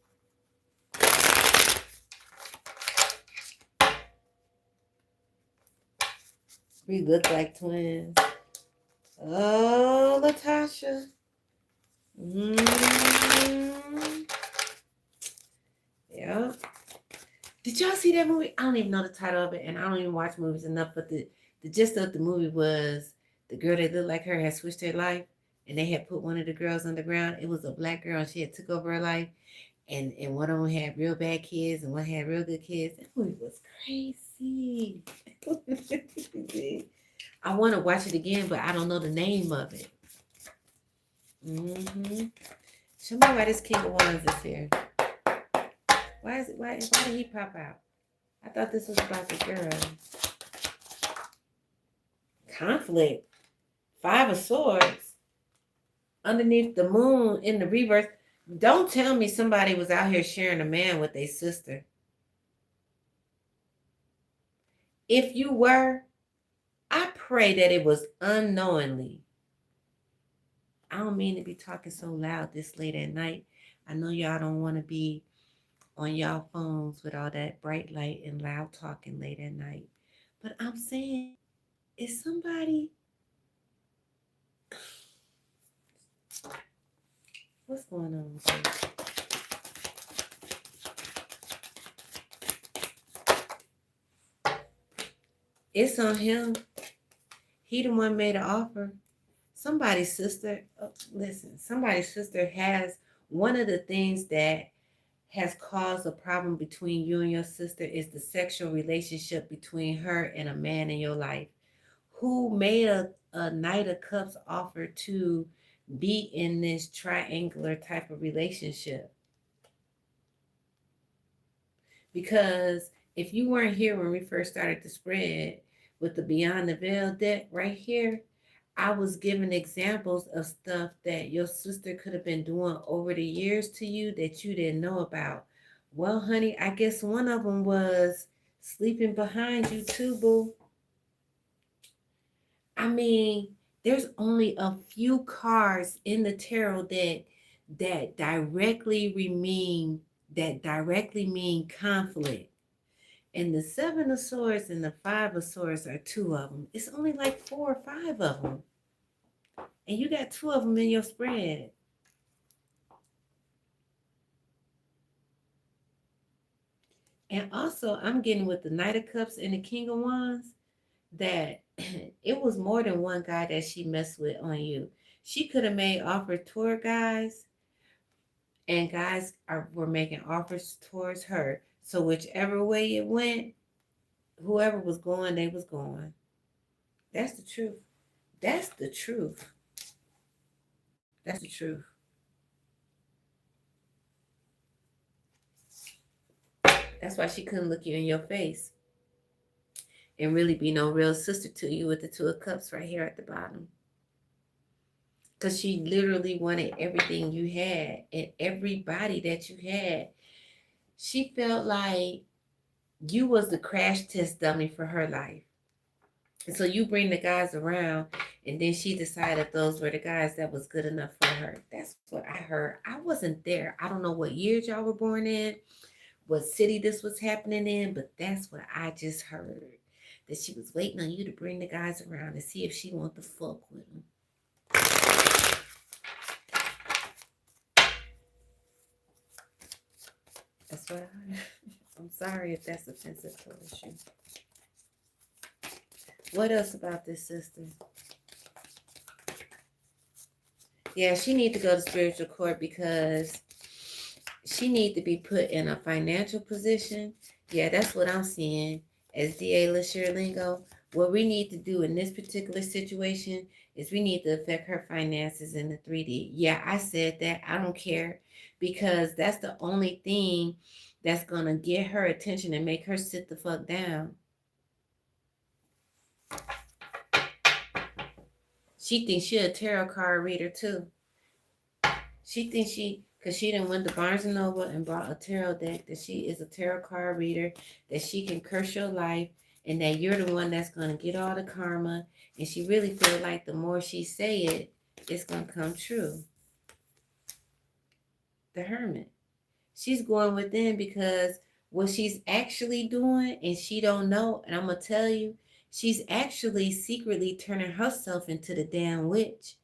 We look like twins. Oh, Latasha. Yeah. Did y'all see that movie? I don't even know the title of it, and I don't even watch movies enough, but the gist of the movie was the girl that looked like her had switched her life, and they had put one of the girls underground. It was a black girl, and she had took over her life, and one of them had real bad kids, and one had real good kids. That movie was crazy. I want to watch it again, but I don't know the name of it. Show me why this King of Wands is here. Why did he pop out? I thought this was about the girl. Conflict. Five of Swords. Underneath the moon in the reverse. Don't tell me somebody was out here sharing a man with their sister. If you were, I pray that it was unknowingly. I don't mean to be talking so loud this late at night. I know y'all don't want to be on y'all phones with all that bright light and loud talking late at night. But I'm saying, is somebody... What's going on with you? It's on him. He the one made an offer. Somebody's sister, listen, somebody's sister has one of the things that has caused a problem between you and your sister is the sexual relationship between her and a man in your life who made a Knight of Cups offer to be in this triangular type of relationship. Because if you weren't here when we first started the spread with the Beyond the Veil deck right here, I was giving examples of stuff that your sister could have been doing over the years to you that you didn't know about. Well, honey, I guess one of them was sleeping behind you too, boo. I mean, there's only a few cards in the tarot that directly mean conflict. And the Seven of Swords and the Five of Swords are two of them. It's only like 4 or 5 of them. And you got 2 of them in your spread. And also, I'm getting with the Knight of Cups and the King of Wands that it was more than one guy that she messed with on you. She could have made offers toward guys, and guys were making offers towards her. So whichever way it went, whoever was going, they was going. That's the truth. That's the truth. That's the truth. That's why she couldn't look you in your face and really be no real sister to you with the 2 of Cups right here at the bottom. Because she literally wanted everything you had and everybody that you had. She felt like you was the crash test dummy for her life. And so you bring the guys around, and then she decided those were the guys that was good enough for her. That's what I heard. I wasn't there. I don't know what years y'all were born in, what city this was happening in, but that's what I just heard. That she was waiting on you to bring the guys around and see if she want to fuck with them. That's what I heard. I'm sorry if that's offensive towards you. What else about this sister? Yeah, she need to go to spiritual court because she need to be put in a financial position. Yeah, that's what I'm seeing as DA LaShire Lingo. What we need to do in this particular situation is we need to affect her finances in the 3D. Yeah, I said that. I don't care because that's the only thing that's going to get her attention and make her sit the fuck down. She thinks she a tarot card reader too. She thinks because she done went to Barnes & Noble and bought a tarot deck, that she is a tarot card reader, that she can curse your life, and that you're the one that's going to get all the karma. And she really feels like the more she say it, it's going to come true. The Hermit. She's going within because what she's actually doing, and she don't know, and I'm going to tell you, she's actually secretly turning herself into the damn witch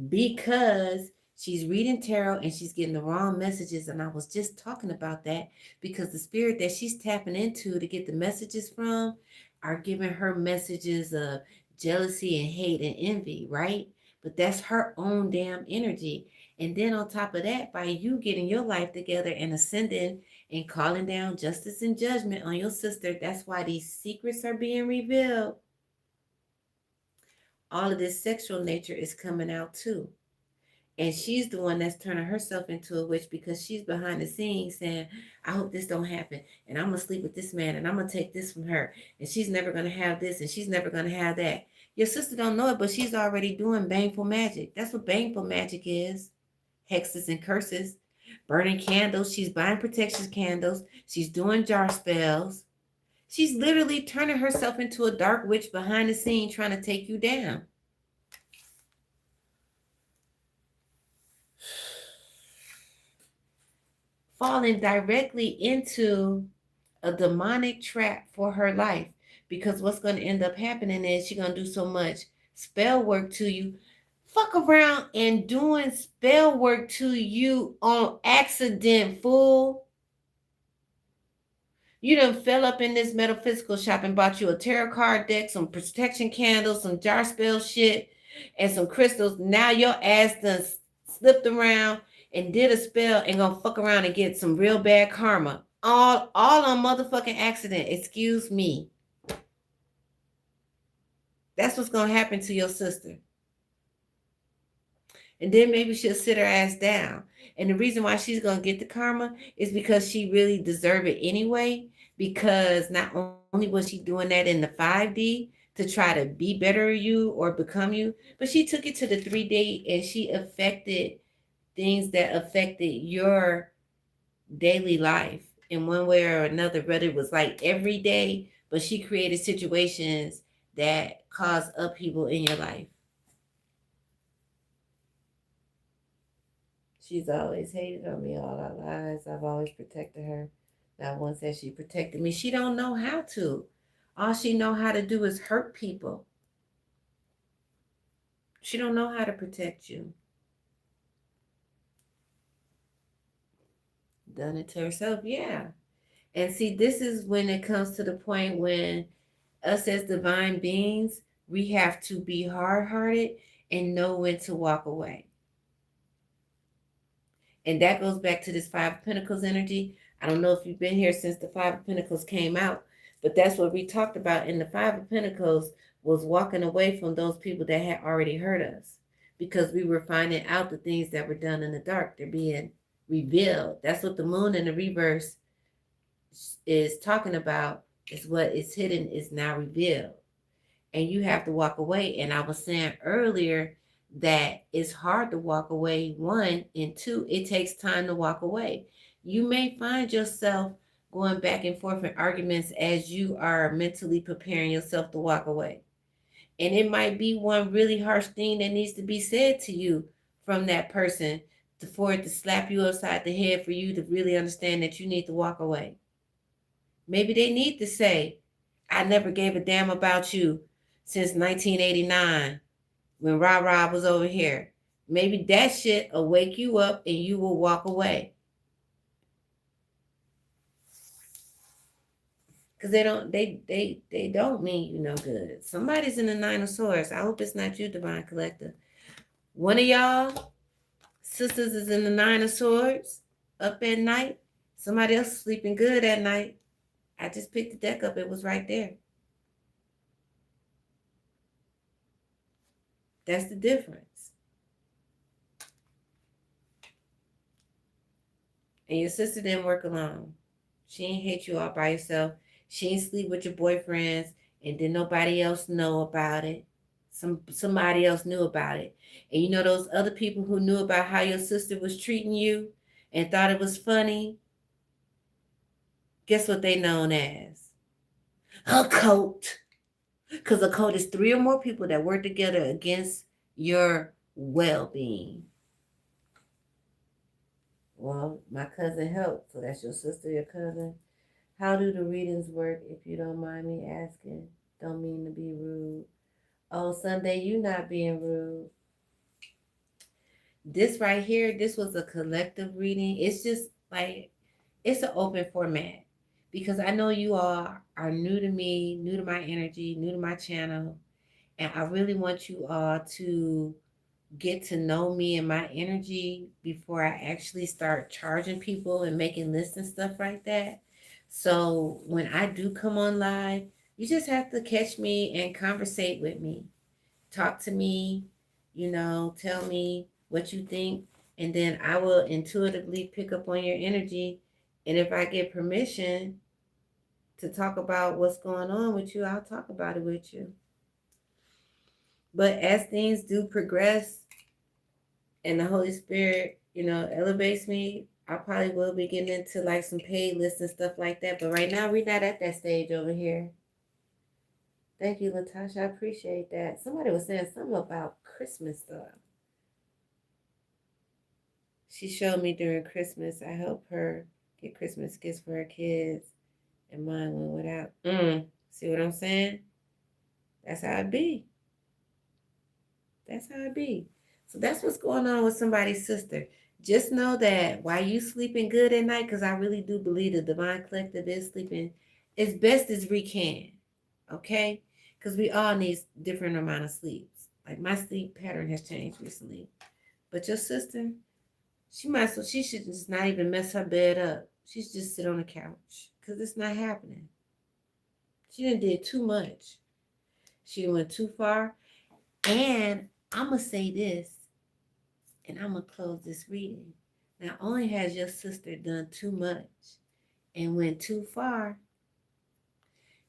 because she's reading tarot and she's getting the wrong messages. And I was just talking about that because the spirit that she's tapping into to get the messages from are giving her messages of jealousy and hate and envy, right? But that's her own damn energy. And then on top of that, by you getting your life together and ascending and calling down justice and judgment on your sister, that's why these secrets are being revealed. All of this sexual nature is coming out too. And she's the one that's turning herself into a witch because she's behind the scenes saying, I hope this don't happen. And I'm going to sleep with this man and I'm going to take this from her. And she's never going to have this and she's never going to have that. Your sister don't know it, but she's already doing baneful magic. That's what baneful magic is. Hexes and curses. Burning candles. She's buying protection candles. She's doing jar spells. She's literally turning herself into a dark witch behind the scene trying to take you down. Falling directly into a demonic trap for her life, because what's going to end up happening is she's going to do so much spell work to you. fuck around and doing spell work to you on accident, fool. You done fell up in this metaphysical shop and bought you a tarot card deck, some protection candles, some jar spell shit, and some crystals. Now your ass done slipped around and did a spell and gonna fuck around and get some real bad karma. All on motherfucking accident. Excuse me. That's what's gonna happen to your sister. And then maybe she'll sit her ass down. And the reason why she's gonna get the karma is because she really deserve it anyway. Because not only was she doing that in the 5D to try to be better you or become you, but she took it to the 3D and she affected things that affected your daily life in one way or another, whether it was like every day, but she created situations that caused upheaval in your life. She's always hated on me all our lives. I've always protected her. Not once has she protected me. She don't know how to. All she know how to do is hurt people. She don't know how to protect you. Done it to herself, yeah. And see, this is when it comes to the point when us as divine beings, we have to be hard-hearted and know when to walk away. And that goes back to this Five of Pentacles energy. I don't know if you've been here since the Five of Pentacles came out, but that's what we talked about in the Five of Pentacles, was walking away from those people that had already hurt us, because we were finding out the things that were done in the dark. They're being revealed. That's what the moon in the reverse is talking about, is what is hidden is now revealed. And you have to walk away. And I was saying earlier that it's hard to walk away, one, and two, it takes time to walk away. You may find yourself going back and forth in arguments as you are mentally preparing yourself to walk away. And it might be one really harsh thing that needs to be said to you from that person for it to slap you upside the head, for you to really understand that you need to walk away. Maybe they need to say, I never gave a damn about you since 1989 when Rah Rah was over here. Maybe that shit will wake you up and you will walk away. Because they don't mean you no good. Somebody's in the Nine of Swords. I hope it's not you, Divine Collector. One of y'all sisters is in the Nine of Swords up at night. Somebody else sleeping good at night. I just picked the deck up. It was right there. That's the difference. And your sister didn't work alone. She ain't hate you all by yourself. She ain't sleep with your boyfriends and then nobody else know about it. Somebody else knew about it. And you know those other people who knew about how your sister was treating you and thought it was funny? Guess what they known as? A cult. Because a cult is 3 or more people that work together against your well-being. Well, my cousin helped. So that's your sister, your cousin. How do the readings work, if you don't mind me asking? Don't mean to be rude. Oh, Sunday, you not being rude. This right here, this was a collective reading. It's just like, it's an open format. Because I know you all are new to me, new to my energy, new to my channel. And I really want you all to get to know me and my energy before I actually start charging people and making lists and stuff like that. So when I do come on live, you just have to catch me and conversate with me. Talk to me, tell me what you think, and then I will intuitively pick up on your energy. And if I get permission to talk about what's going on with you, I'll talk about it with you. But as things do progress and the Holy Spirit, elevates me, I probably will be getting into like some paid lists and stuff like that. But right now, we're not at that stage over here. Thank you, Latasha. I appreciate that. Somebody was saying something about Christmas stuff. She showed me during Christmas. I helped her get Christmas gifts for her kids, and mine went without. See what I'm saying? That's how it be. That's how it be. So that's what's going on with somebody's sister. Just know that while you sleeping good at night, because I really do believe the divine collective is sleeping as best as we can. Okay? Because we all need different amount of sleeps. Like my sleep pattern has changed recently. But your sister, she should just not even mess her bed up. She should just sit on the couch. Because it's not happening. She done did too much. She went too far. And I'm going to say this, and I'm going to close this reading. Not only has your sister done too much and went too far,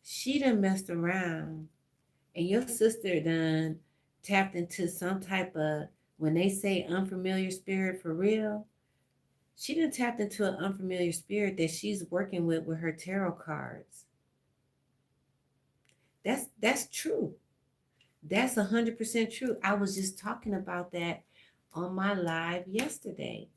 she done messed around. And your sister done tapped into some type of, when they say unfamiliar spirit for real, she done tapped into an unfamiliar spirit that she's working with her tarot cards. That's true. That's 100% true. I was just talking about that on my live yesterday.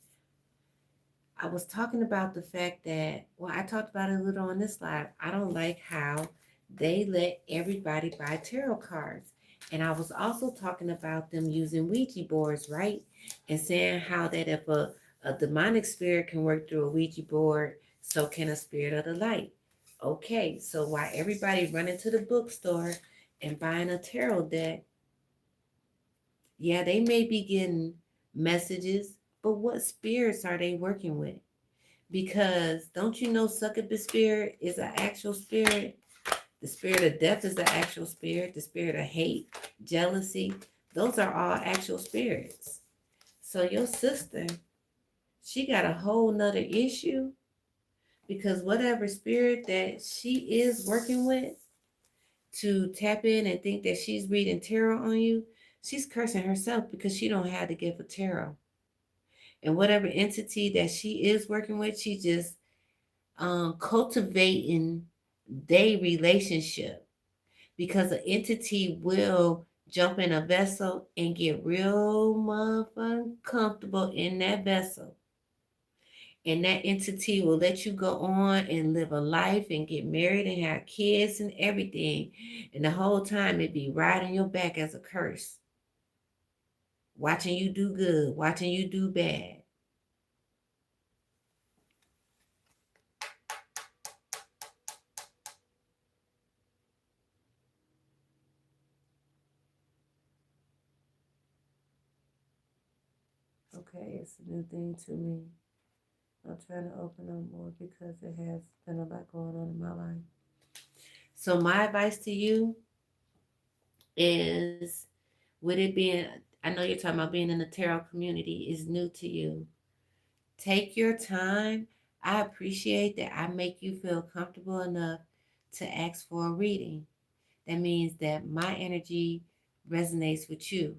I was talking about the fact that, well, I talked about it a little on this live. I don't like how they let everybody buy tarot cards. And I was also talking about them using Ouija boards, right? And saying how that if a demonic spirit can work through a Ouija board, so can a spirit of the light. Okay, so while everybody running to the bookstore and buying a tarot deck, yeah, they may be getting messages, but what spirits are they working with? Because don't you know succubus spirit is an actual spirit? The spirit of death is an actual spirit. The spirit of hate, jealousy, those are all actual spirits. So your sister, she got a whole nother issue because whatever spirit that she is working with to tap in and think that she's reading tarot on you, she's cursing herself because she don't have to give a tarot. And whatever entity that she is working with, she just cultivating their relationship because an entity will jump in a vessel and get real motherfucking comfortable in that vessel. And that entity will let you go on and live a life and get married and have kids and everything. And the whole time it be riding your back as a curse, watching you do good, watching you do bad. Okay, it's a new thing to me. I'm trying to open up more because it has been a lot going on in my life. So my advice to you is, with it being, I know you're talking about being in the tarot community is new to you. Take your time. I appreciate that I make you feel comfortable enough to ask for a reading. That means that my energy resonates with you.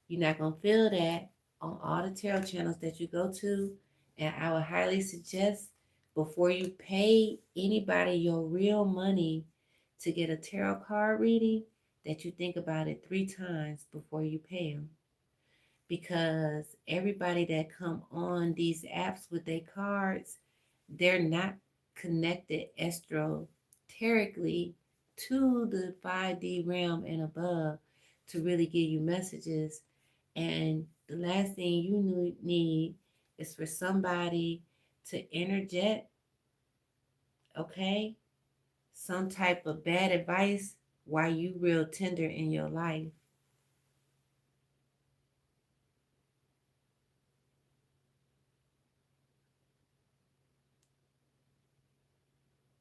You're not going to feel that on all the tarot channels that you go to. And I would highly suggest before you pay anybody your real money to get a tarot card reading, that you think about it 3 times before you pay them. Because everybody that come on these apps with their cards, they're not connected esoterically to the 5D realm and above to really give you messages. And the last thing you need is for somebody to interject, okay, some type of bad advice while you real tender in your life.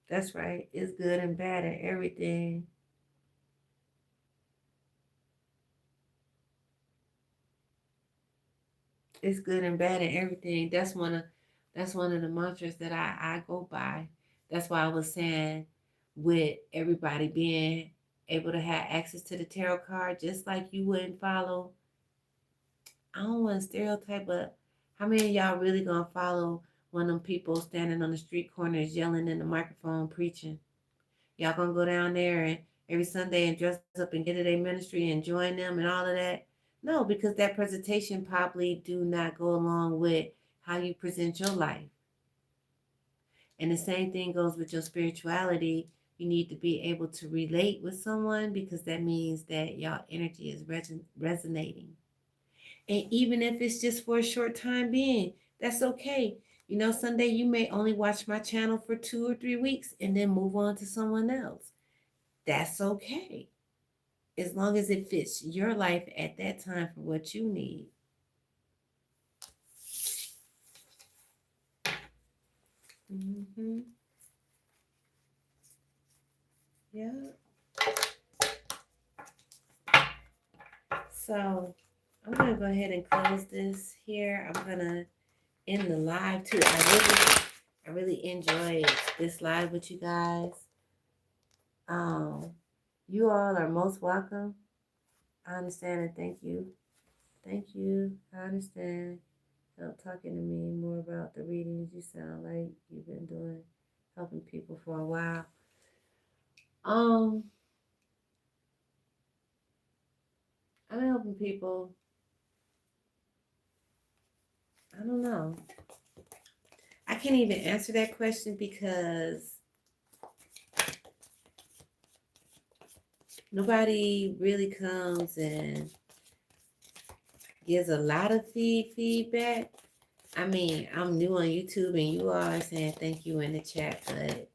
That's right. It's good and bad and everything. It's good and bad and everything. That's one of the mantras that I go by. That's why I was saying, with everybody being able to have access to the tarot card, just like you wouldn't follow. I don't want to stereotype, but how many of y'all really gonna follow one of them people standing on the street corners yelling in the microphone preaching? Y'all gonna go down there and every Sunday and dress up and get to their ministry and join them and all of that? No, because that presentation probably do not go along with how you present your life. And the same thing goes with your spirituality. You need to be able to relate with someone because that means that y'all energy is resonating. And even if it's just for a short time being, that's okay. You know, Sunday you may only watch my channel for 2 or 3 weeks and then move on to someone else. That's okay. As long as it fits your life at that time for what you need. Mm-hmm. Yeah. So I'm gonna go ahead and close this here. I'm gonna end the live too. I really enjoyed this live with you guys. Um, you all are most welcome. I understand and thank you. Thank you. I understand. Help talking to me more about the readings. You sound like you've been doing helping people for a while. Um, I'm helping people. I don't know. I can't even answer that question because nobody really comes and gives a lot of feedback. I mean, I'm new on YouTube and you all are saying thank you in the chat, but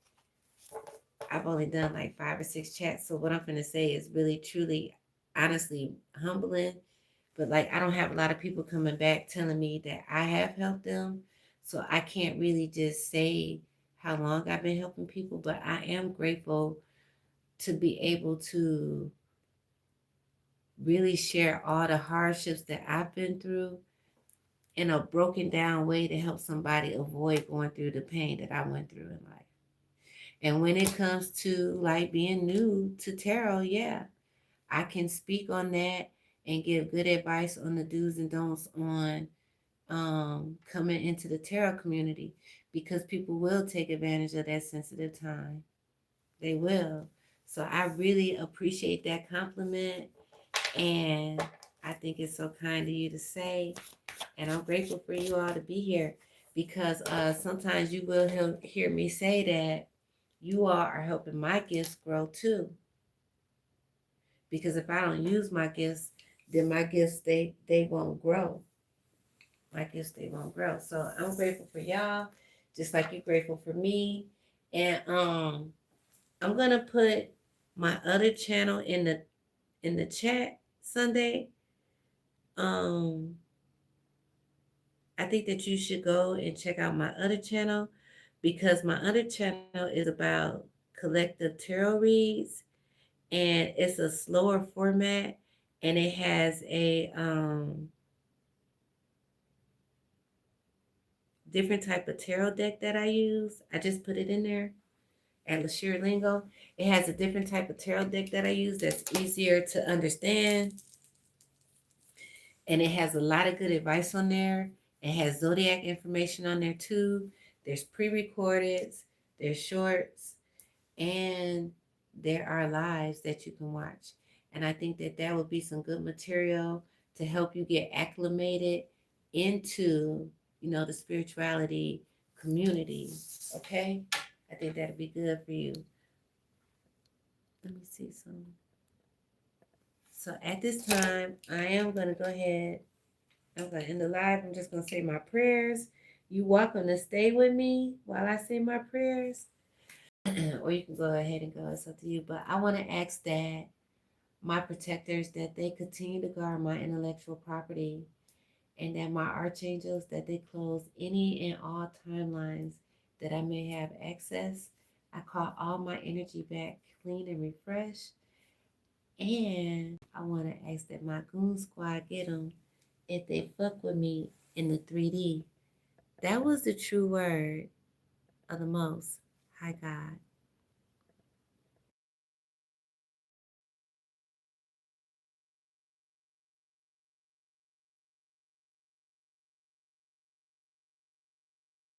I've only done like 5 or 6 chats. So what I'm going to say is really, truly, honestly humbling. But like, I don't have a lot of people coming back telling me that I have helped them. So I can't really just say how long I've been helping people, but I am grateful to be able to really share all the hardships that I've been through in a broken down way to help somebody avoid going through the pain that I went through in life. And when it comes to like being new to tarot, yeah, I can speak on that and give good advice on the do's and don'ts on coming into the tarot community, because people will take advantage of that sensitive time. They will. So I really appreciate that compliment, and I think it's so kind of you to say, and I'm grateful for you all to be here, because sometimes you will hear me say that you all are helping my gifts grow too. Because if I don't use my gifts, then my gifts they won't grow. My gifts they won't grow. So I'm grateful for y'all, just like you're grateful for me. And I'm gonna put my other channel in the chat Sunday. Um, I think that you should go and check out my other channel, because my other channel is about collective tarot reads, and it's a slower format, and it has a different type of tarot deck that I use. I just put it in there at LAW-GCU Lingo. It has a different type of tarot deck that I use that's easier to understand, and it has a lot of good advice on there. It has zodiac information on there too. There's pre-recordeds, there's shorts, and there are lives that you can watch. And I think that that would be some good material to help you get acclimated into, the spirituality community. Okay? I think that'd be good for you. Let me see some. So at this time, I am going to go ahead. I'm going to end the live. I'm just going to say my prayers. You're welcome to stay with me while I say my prayers. Or you can go ahead and go. It's up to you. But I want to ask that my protectors, that they continue to guard my intellectual property, and that my archangels, that they close any and all timelines that I may have access. I call all my energy back clean and refreshed. And I want to ask that my goon squad get them if they fuck with me in the 3D. That was the true word of the Most High God.